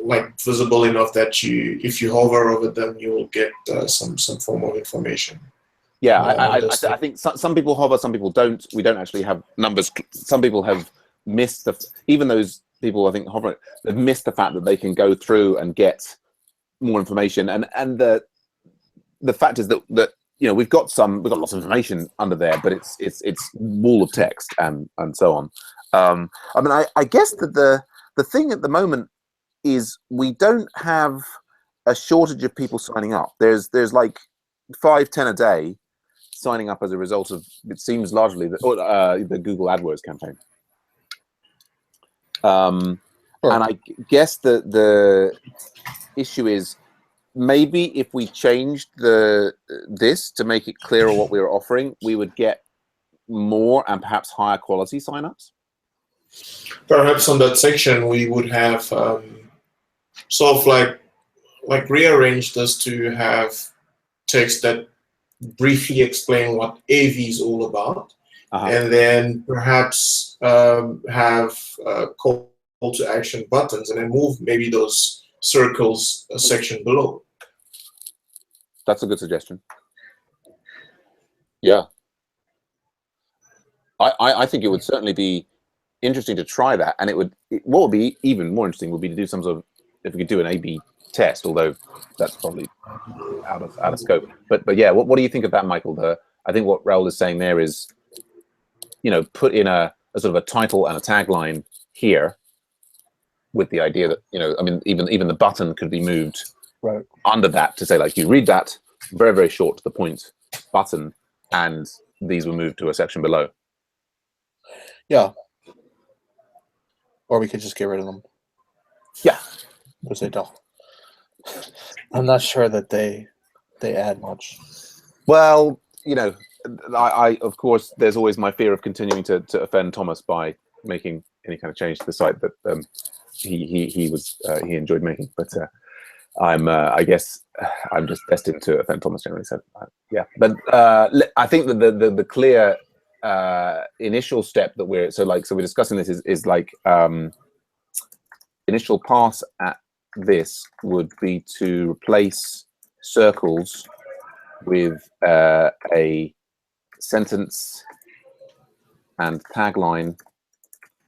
like visible enough that if you hover over them, you will get some form of information. Yeah, I think some people hover, some people don't. We don't actually have numbers. Some people have missed even those people, I think, hover, they've missed the fact that they can go through and get more information. And the fact is that we've got lots of information under there, but it's wall of text and so on. I mean, I guess that the thing at the moment is we don't have a shortage of people signing up. There's like 5-10 a day signing up as a result of, it seems, largely the Google AdWords campaign. Sure. And I guess the issue is maybe if we changed this to make it clearer what we were offering, we would get more and perhaps higher quality signups. Perhaps on that section we would have sort of like rearrange this to have text that briefly explain what AV is all about, and then perhaps have call to action buttons, and then move maybe those circles a section below. That's a good suggestion. Yeah. I think it would certainly be interesting to try that, and what would be even more interesting would be to do some sort of, if we could do an A/B test, although that's probably out of scope. But yeah, what do you think of that, Michael? I think what Raoul is saying there is, put in a sort of a title and a tagline here, with the idea that I mean, even the button could be moved right under that to say, like, you read that very, very short to the point button, and these were moved to a section below. Yeah. Or we could just get rid of them. Yeah. Because they don't. I'm not sure that they add much. Well, I of course, there's always my fear of continuing to offend Thomas by making any kind of change to the site that he enjoyed making. But I guess I'm just destined to offend Thomas generally. So yeah. But I think that the clear initial step that we're discussing this is like initial pass at this would be to replace circles with a sentence and tagline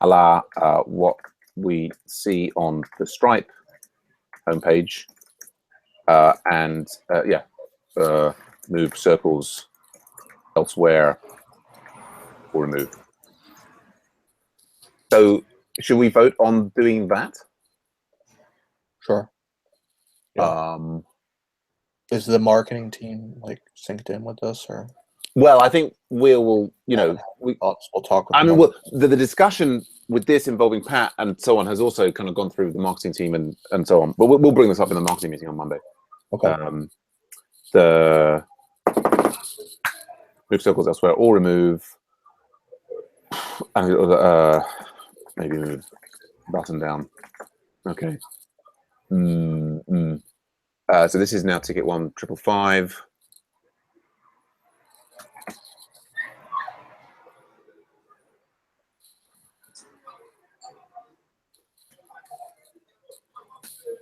a la what we see on the Stripe homepage, and move circles elsewhere or remove. So should we vote on doing that? Sure. Yeah. Is the marketing team like synced in with this, or? Well, I think we'll talk. I mean, the discussion with this involving Pat and so on has also kind of gone through the marketing team and so on. But we'll bring this up in the marketing meeting on Monday. Okay. The move circles elsewhere or remove, and maybe move button down. Okay. So this is now ticket 1555.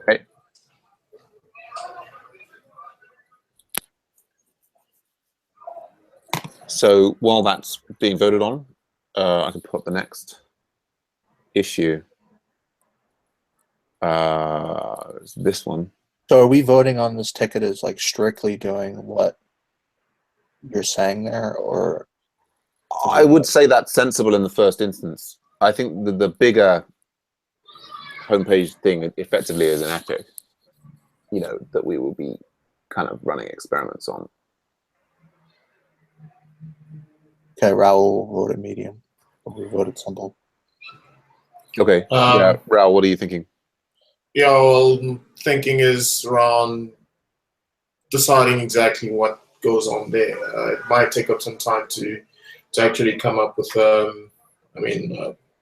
Okay. So while that's being voted on, I can put up the next issue. This one. So are we voting on this ticket as like strictly doing what you're saying there, or? I would say that's sensible in the first instance. I think the bigger homepage thing effectively is an epic, that we will be kind of running experiments on. Okay, Raoul voted medium. We voted simple. Okay. Yeah, Raoul, what are you thinking? Yeah, well, thinking is around deciding exactly what goes on there. It might take up some time to actually come up with a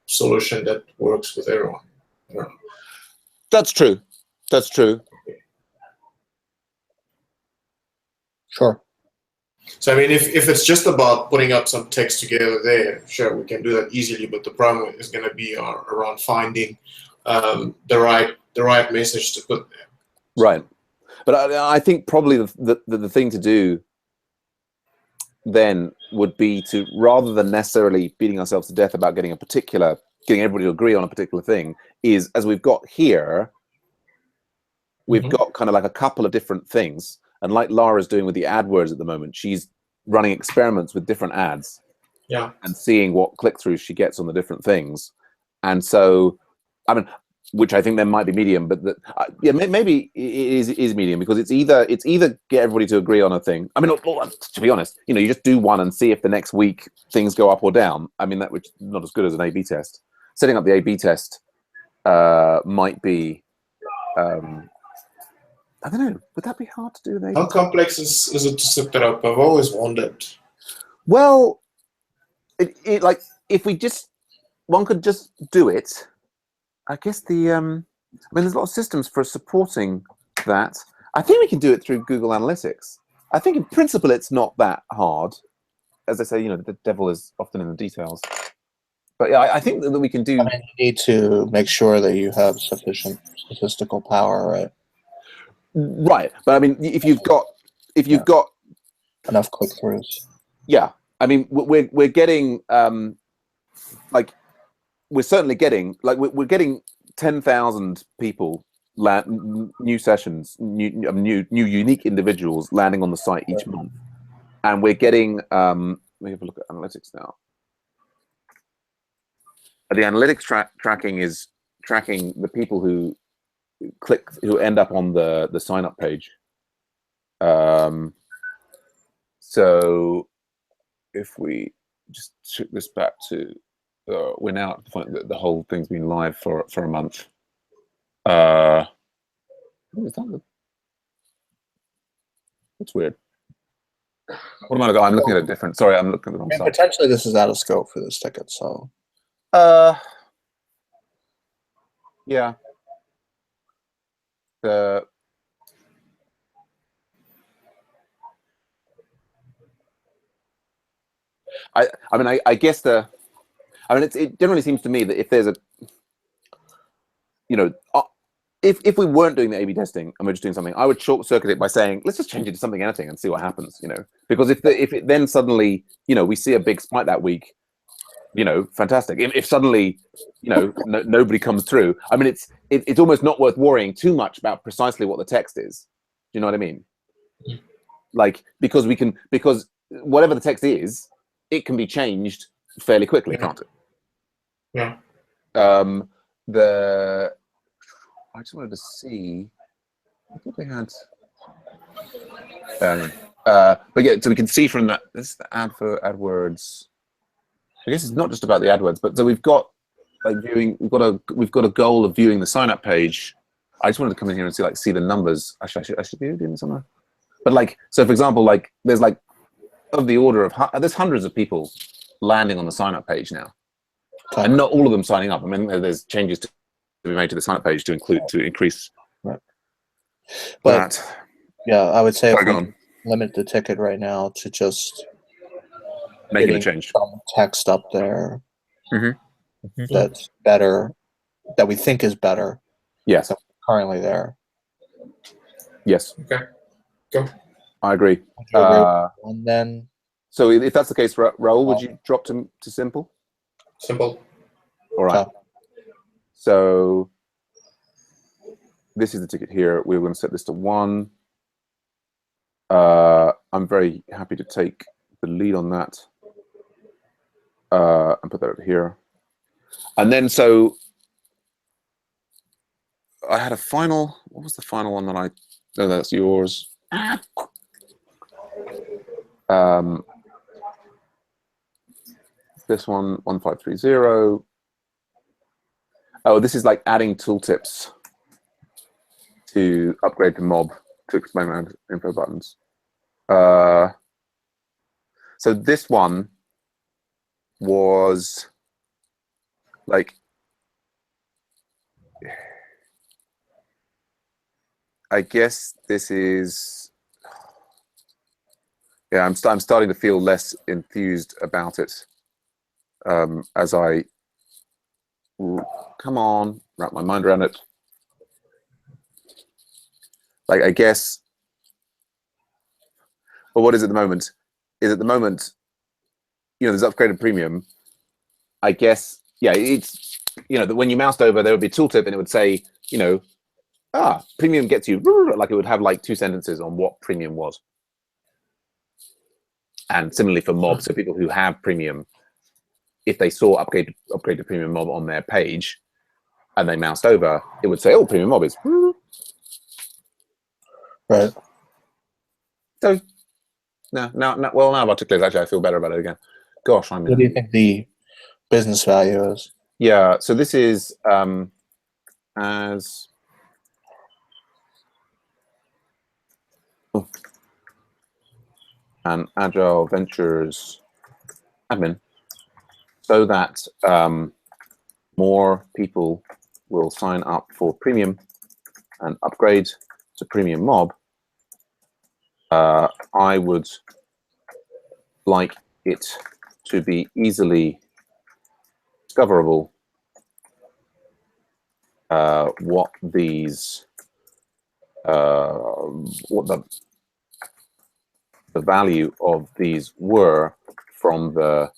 solution that works with everyone. That's true. That's true. Sure. So I mean, if it's just about putting up some text together there, sure, we can do that easily. But the problem is going to be around finding the right message to put there. Right. But I think probably the thing to do then would be to, rather than necessarily beating ourselves to death about getting everybody to agree on a particular thing, is, as we've got here, we've got kind of like a couple of different things. And like Lara's doing with the AdWords at the moment, she's running experiments with different ads, and seeing what click-throughs she gets on the different things. And so, I mean, which I think then might be medium, but maybe it is medium, because it's either get everybody to agree on a thing. I mean, to be honest, you just do one and see if the next week things go up or down. I mean, which is not as good as an A/B test. Setting up the A/B test might be I don't know. Would that be hard to do? With How complex is it to set that up? I've always wondered. Well, it like if one could just do it. I guess I mean, there's a lot of systems for supporting that. I think we can do it through Google Analytics. I think in principle it's not that hard. As I say, you know, the devil is often in the details. But yeah, I think that we can do. I mean, you need to make sure that you have sufficient statistical power, right? Right, but I mean, if you've got Enough click-throughs. yeah, I mean, we're getting like we're certainly getting like we're getting 10,000 people new sessions, new unique individuals landing on the site each month, and we're getting let me have a look at analytics now. The analytics tracking is tracking the people who who end up on the sign up page. So if we just took this back to we're now at the point that the whole thing's been live for a month. What is that? That's weird. What am I looking? I'm looking at a different. Sorry, I'm looking at the wrong side. Potentially, this is out of scope for this ticket. So, yeah. I mean, I guess it generally seems to me that if there's a, you know, if we weren't doing the A/B testing and we're just doing something, I would short circuit it by saying, let's just change it to something anything and see what happens, you know, because if it then suddenly, you know, we see a big spike that week, you know, fantastic. If suddenly, you know, nobody comes through, I mean, it's almost not worth worrying too much about precisely what the text is. Do you know what I mean? Like, because whatever the text is, it can be changed fairly quickly, can't it? Yeah. I just wanted to see. I thought they had. But yeah, so we can see from that. This is the ad for AdWords. I guess it's not just about the AdWords, but so we've got like viewing. We've got a goal of viewing the sign up page. I just wanted to come in here and see the numbers. Actually, I should be doing this somewhere. But like, so for example, like there's like of the order of there's hundreds of people landing on the sign up page now, and not all of them signing up. I mean, there's changes to be made to the sign up page to increase. Right. But that. Yeah, I would say Sorry, if we limit the ticket right now to just making a change, some text up there Mm-hmm. that's better, that we think is better. Yes. Than currently there. Yes. Okay. Go. I agree. And then. So if that's the case, Raul, would you drop to simple? Simple. All right. So this is the ticket here. We're going to set this to 1. I'm very happy to take the lead on that and put that over here. And then so I had a final. What was the final one that oh, that's yours. This one, 1530. Oh, this is like adding tooltips to upgrade to mob to experiment info buttons. So this one was like, I guess this is, yeah, I'm starting to feel less enthused about it as I come on, wrap my mind around it. Like, I guess, well, what is at the moment? Is at the moment, you know, there's upgraded premium. I guess, yeah, it's, you know, that when you moused over, there would be a tooltip and it would say, you know, premium gets you, like it would have like 2 sentences on what premium was. And similarly for mob, so people who have premium, if they saw upgrade to premium mob on their page and they moused over, it would say, oh, premium mob is. Right. So, now I've articulated, actually, I feel better about it again. Gosh, What do you think the business value is? Yeah, so this is as and Agile Ventures admin, so that more people will sign up for Premium and upgrade to Premium Mob, I would like it to be easily discoverable what these what the value of these were from the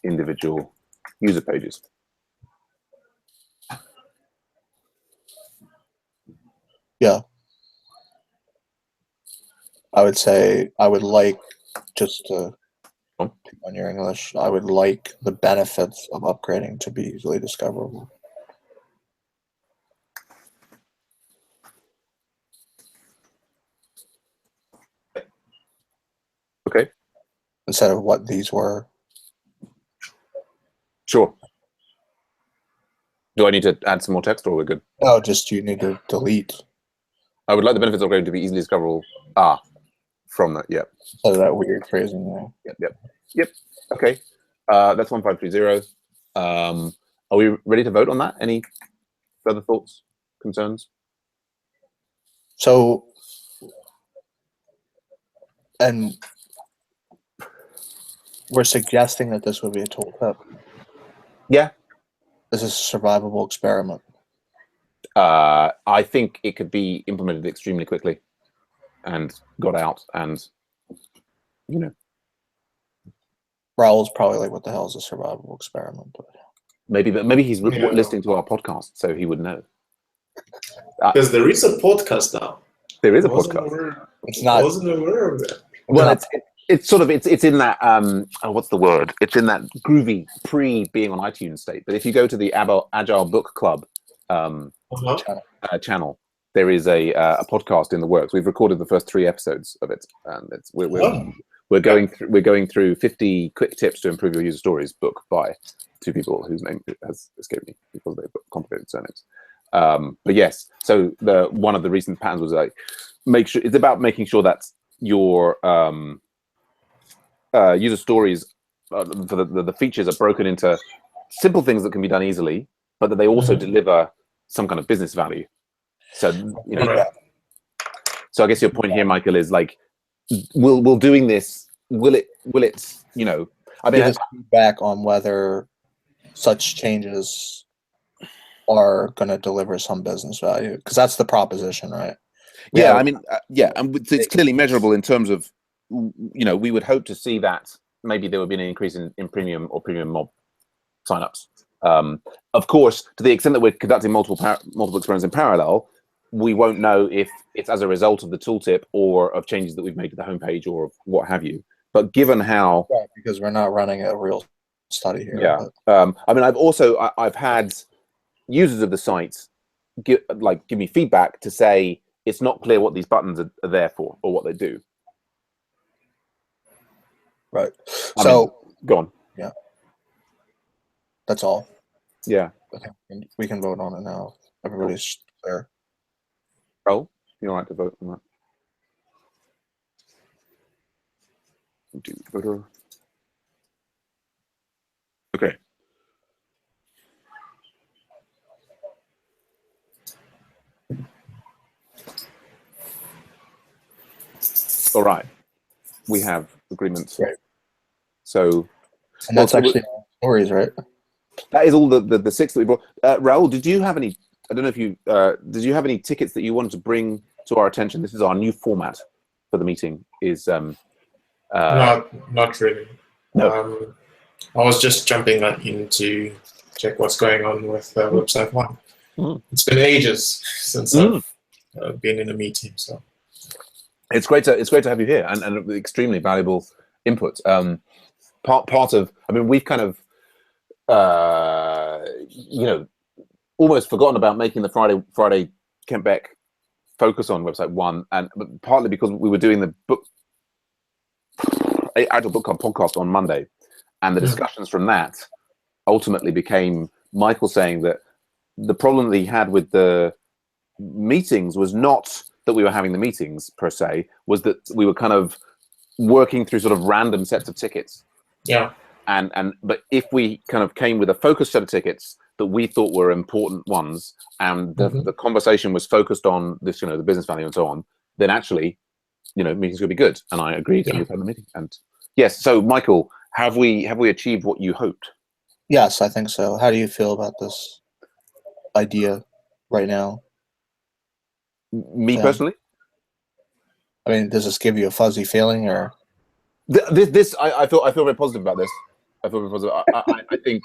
individual user pages. Yeah. I would say I would like, just to pick on your English, I would like the benefits of upgrading to be easily discoverable. Okay. Instead of what these were. Sure. Do I need to add some more text, or we're good? No, just you need to delete. I would like the benefits of upgrading to be easily discoverable. From that, yeah. So that weird phrasing there. Yep. Okay. That's 1530. Are we ready to vote on that? Any further thoughts, concerns? So, and we're suggesting that this would be a tooltip. Yeah. This is a survivable experiment. I think it could be implemented extremely quickly and got out, and you know, Raul's probably like, what the hell is a survivable experiment? But maybe he's listening to our podcast, so he would know. Because there is a podcast now. There is a I wasn't podcast. aware- it's not. I wasn't aware of that. Well, it's sort of it's in that what's the word? It's in that groovy being on iTunes state. But if you go to the Agile Book Club channel, there is a podcast in the works. We've recorded the first 3 episodes of it, and we're going through 50 quick tips to improve your user stories book by 2 people whose name has escaped me because they've got complicated surnames. But yes, so one of the recent patterns was like it's about making sure that your user stories for the features are broken into simple things that can be done easily, but that they also deliver some kind of business value. So you know, so I guess your point here, Michael, is like, will doing this, will it you know, I mean, give us feedback on whether such changes are going to deliver some business value, because that's the proposition, right? Yeah, I mean, and it's clearly measurable in terms of, you know, we would hope to see that maybe there would be an increase in Premium or Premium Mob signups. Of course, to the extent that we're conducting multiple experiments in parallel, we won't know if it's as a result of the tooltip or of changes that we've made to the homepage or what have you. But given how, Right, because we're not running a real study here. Yeah. I mean, I've had users of the site give me feedback to say it's not clear what these buttons are there for or what they do. Right. I mean, go on. Yeah. That's all. Yeah. Okay. We can vote on it now. Everybody's clear. Oh, you're all right to vote on that. Okay. All right. We have agreements. Right. So, and that's actually stories, right? That is all the 6 that we brought. Raul, did you have any? I don't know if you did you have any tickets that you wanted to bring to our attention? This is our new format for the meeting. Is not really. No. I was just jumping in to check what's going on with website 1. It's been ages since I've been in a meeting, so it's great to have you here and extremely valuable input. Part of, I mean, we've kind of you know, almost forgotten about making the Friday Kent Beck focus on website 1, and partly because we were doing the Agile Book Club podcast on Monday, and the discussions from that ultimately became Michael saying that the problem that he had with the meetings was not that we were having the meetings per se was that we were kind of working through sort of random sets of tickets. Yeah. But if we kind of came with a focused set of tickets that we thought were important ones, and the conversation was focused on this, the business value and so on, then actually, meetings would be good. And I agreed, and we've had the meeting. And yes, so Michael, have we achieved what you hoped? Yes, I think so. How do you feel about this idea right now? Me personally? I mean, does this give you a fuzzy feeling, or I feel very positive about this. I feel very positive. I think,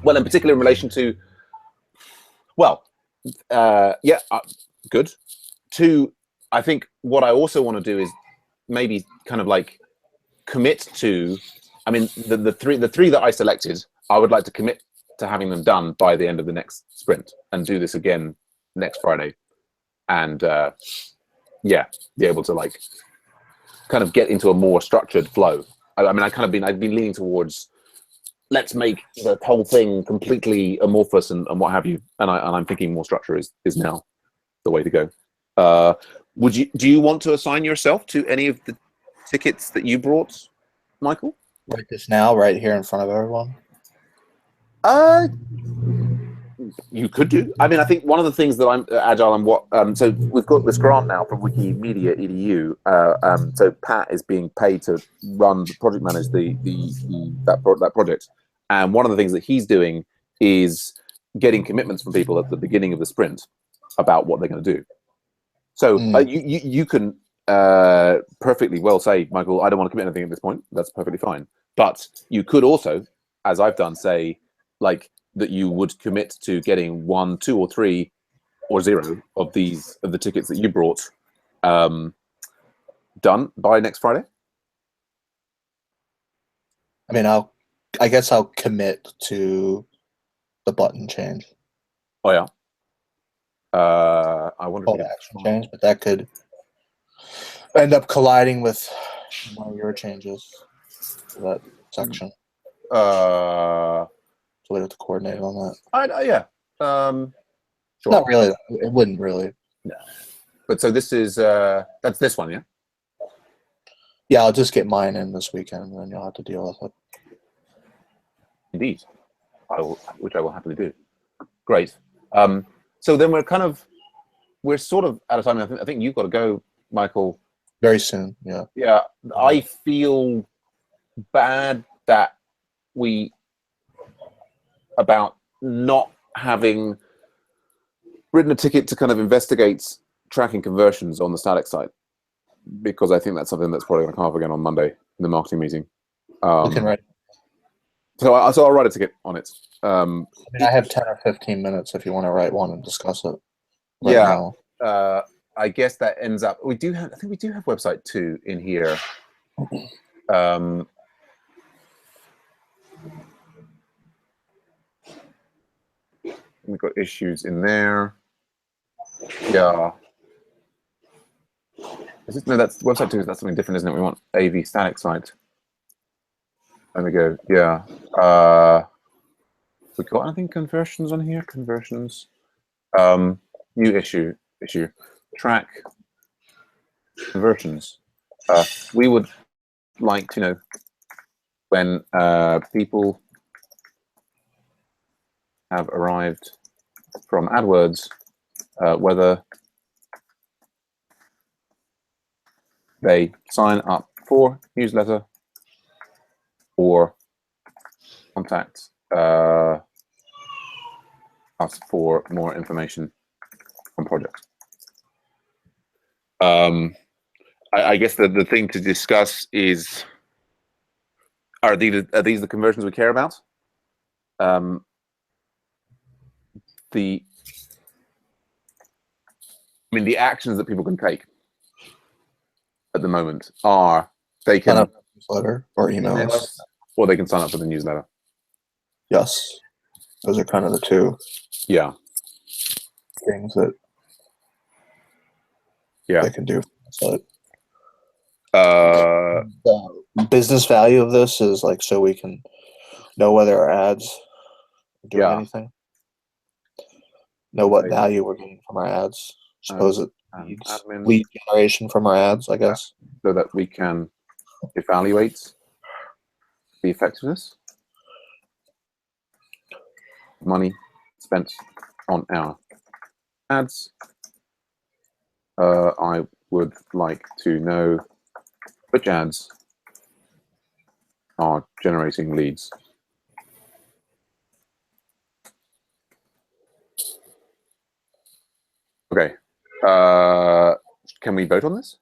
well, in particular in relation to, good. Two, I think what I also want to do is maybe kind of like commit to. I mean, the three that I selected, I would like to commit to having them done by the end of the next sprint, and do this again next Friday, and be able to like kind of get into a more structured flow. I mean, I've been leaning towards let's make the whole thing completely amorphous and what have you, and I'm thinking more structure is now the way to go. Do you want to assign yourself to any of the tickets that you brought, Michael? right this now, right here in front of everyone? You could do. I mean, I think one of the things that I'm agile and what so we've got this grant now from Wikimedia EDU. So Pat is being paid to project manage that project, and one of the things that he's doing is getting commitments from people at the beginning of the sprint about what they're going to do. So you can perfectly well say, Michael, I don't want to commit anything at this point. That's perfectly fine. But you could also, as I've done, say like that you would commit to getting 1, 2, or 3, or 0 of the tickets that you brought done by next Friday. I mean, I guess I'll commit to the button change. Oh yeah. I wonder. Call to action change, but that could end up colliding with one of your changes to that section. So we have to coordinate on that. Yeah. Sure. Not really. It wouldn't really. No. But so this is that's this one, yeah. Yeah, I'll just get mine in this weekend, and then you'll have to deal with it. Indeed, which I will happily do. Great. So then we're sort of out of time. I think you've got to go, Michael. Very soon. Yeah. Yeah. I feel bad that about not having written a ticket to kind of investigate tracking conversions on the static site, because I think that's something that's probably going to come up again on Monday in the marketing meeting. You can write. So I'll write a ticket on it. I have 10 or 15 minutes if you want to write one and discuss it. Now. I guess that ends up. I think we do have website 2 in here. We've got issues in there. Yeah. No, that's website 2. That's something different, isn't it? We want AV static site. There we go. Yeah. We got anything conversions on here? Conversions. New issue. Track conversions. We would like to know when people have arrived from AdWords, whether they sign up for newsletter or contact us for more information on projects. I guess the thing to discuss is, are these the conversions we care about? The actions that people can take at the moment are they can sign up for the newsletter or emails, or they can sign up for the newsletter. Yes, those are kind of the two. Yeah. Things that they can do. So the business value of this is like so we can know whether our ads are doing anything. Know what value we're getting from our ads. Suppose it and Leads. admin, Lead generation from our ads, I guess. so that we can evaluate the effectiveness of money spent on our ads. I would like to know which ads are generating leads. Okay. Can we vote on this?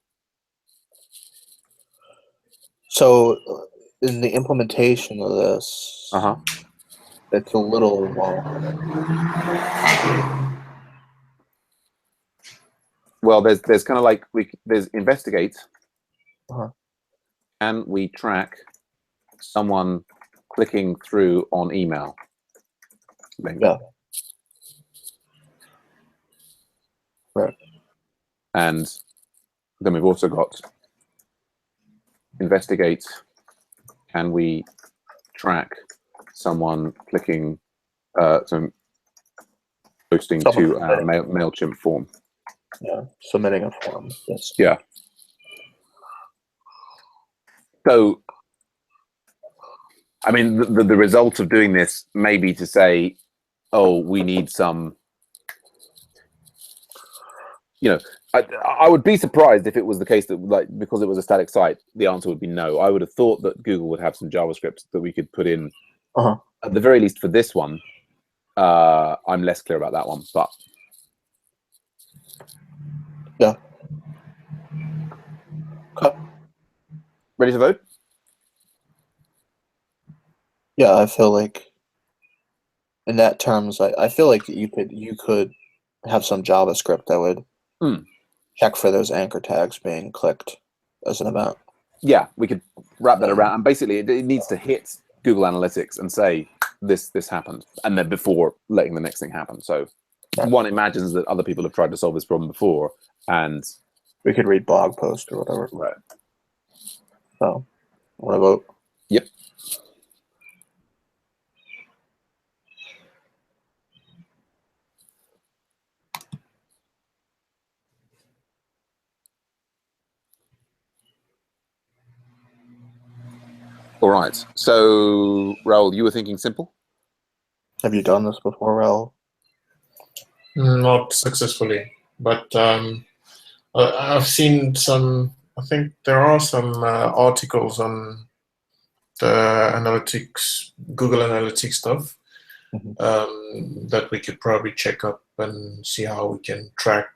So in the implementation of this, it's a little Well, there's kind of like there's investigate, Uh-huh. and we track someone clicking through on email link. Yeah. Right. And then we've also got investigate, and we track someone clicking, some posting to our MailChimp form. Yeah, submitting a form. Yes. Yeah. So, I mean, the result of doing this may be to say, oh, we need some, you know, I would be surprised if it was the case that, like, because it was a static site, the answer would be no. I would have thought that Google would have some JavaScript that we could put in, at the very least for this one. I'm less clear about that one, but yeah. Okay. Ready to vote? Yeah, I feel like in that terms, I feel like you could have some JavaScript that would check for those anchor tags being clicked as an event. Yeah, we could wrap that around, and basically it needs to hit Google Analytics and say this happened, and then before letting the next thing happen. So one imagines that other people have tried to solve this problem before, and we could read blog post or whatever. Right. So, want to vote? Yep. All right. So, Raoul, you were thinking simple? Have you done this before, Raoul? Not successfully, but I've seen some. I think there are some articles on the analytics, Google Analytics stuff, that we could probably check up and see how we can track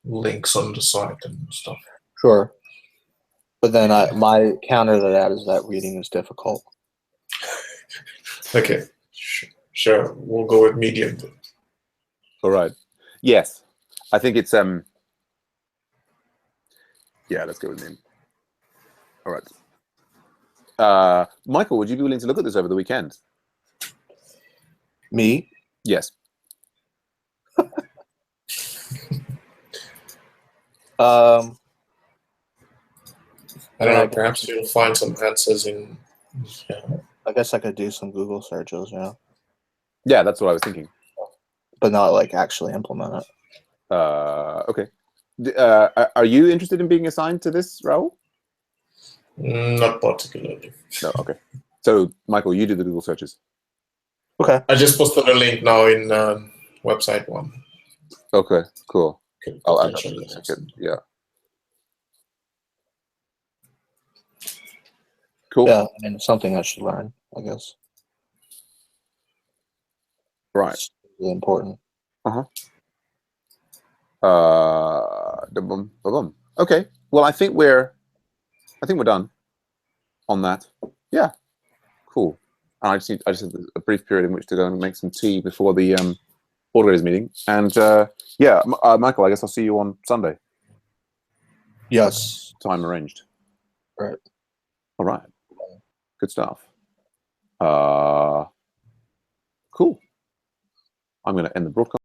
links on the site and stuff. Sure. But then my counter to that is that reading is difficult. Okay, sure. We'll go with medium then. All right. Yes, I think it's yeah, let's go with medium. All right. Michael, would you be willing to look at this over the weekend? Me? Yes. I don't know. Perhaps you'll find some answers in. Yeah. I guess I could do some Google searches, yeah. Yeah, that's what I was thinking. But not like actually implement it. Okay. Are you interested in being assigned to this, Raoul? Not particularly. No. Okay. So, Michael, you do the Google searches. Okay. I just posted a link now in website one. Okay. Cool. I'll add that Potentially in a second. Yeah. Cool. Yeah, I mean, something I should learn, I guess. Right. It's really important. Okay. Well, I think we're done on that. Yeah. Cool. And I just have a brief period in which to go and make some tea before the organizers meeting. And yeah, Michael, I guess I'll see you on Sunday. Yes. Time arranged. Right. All right. Good stuff. Cool. I'm going to end the broadcast.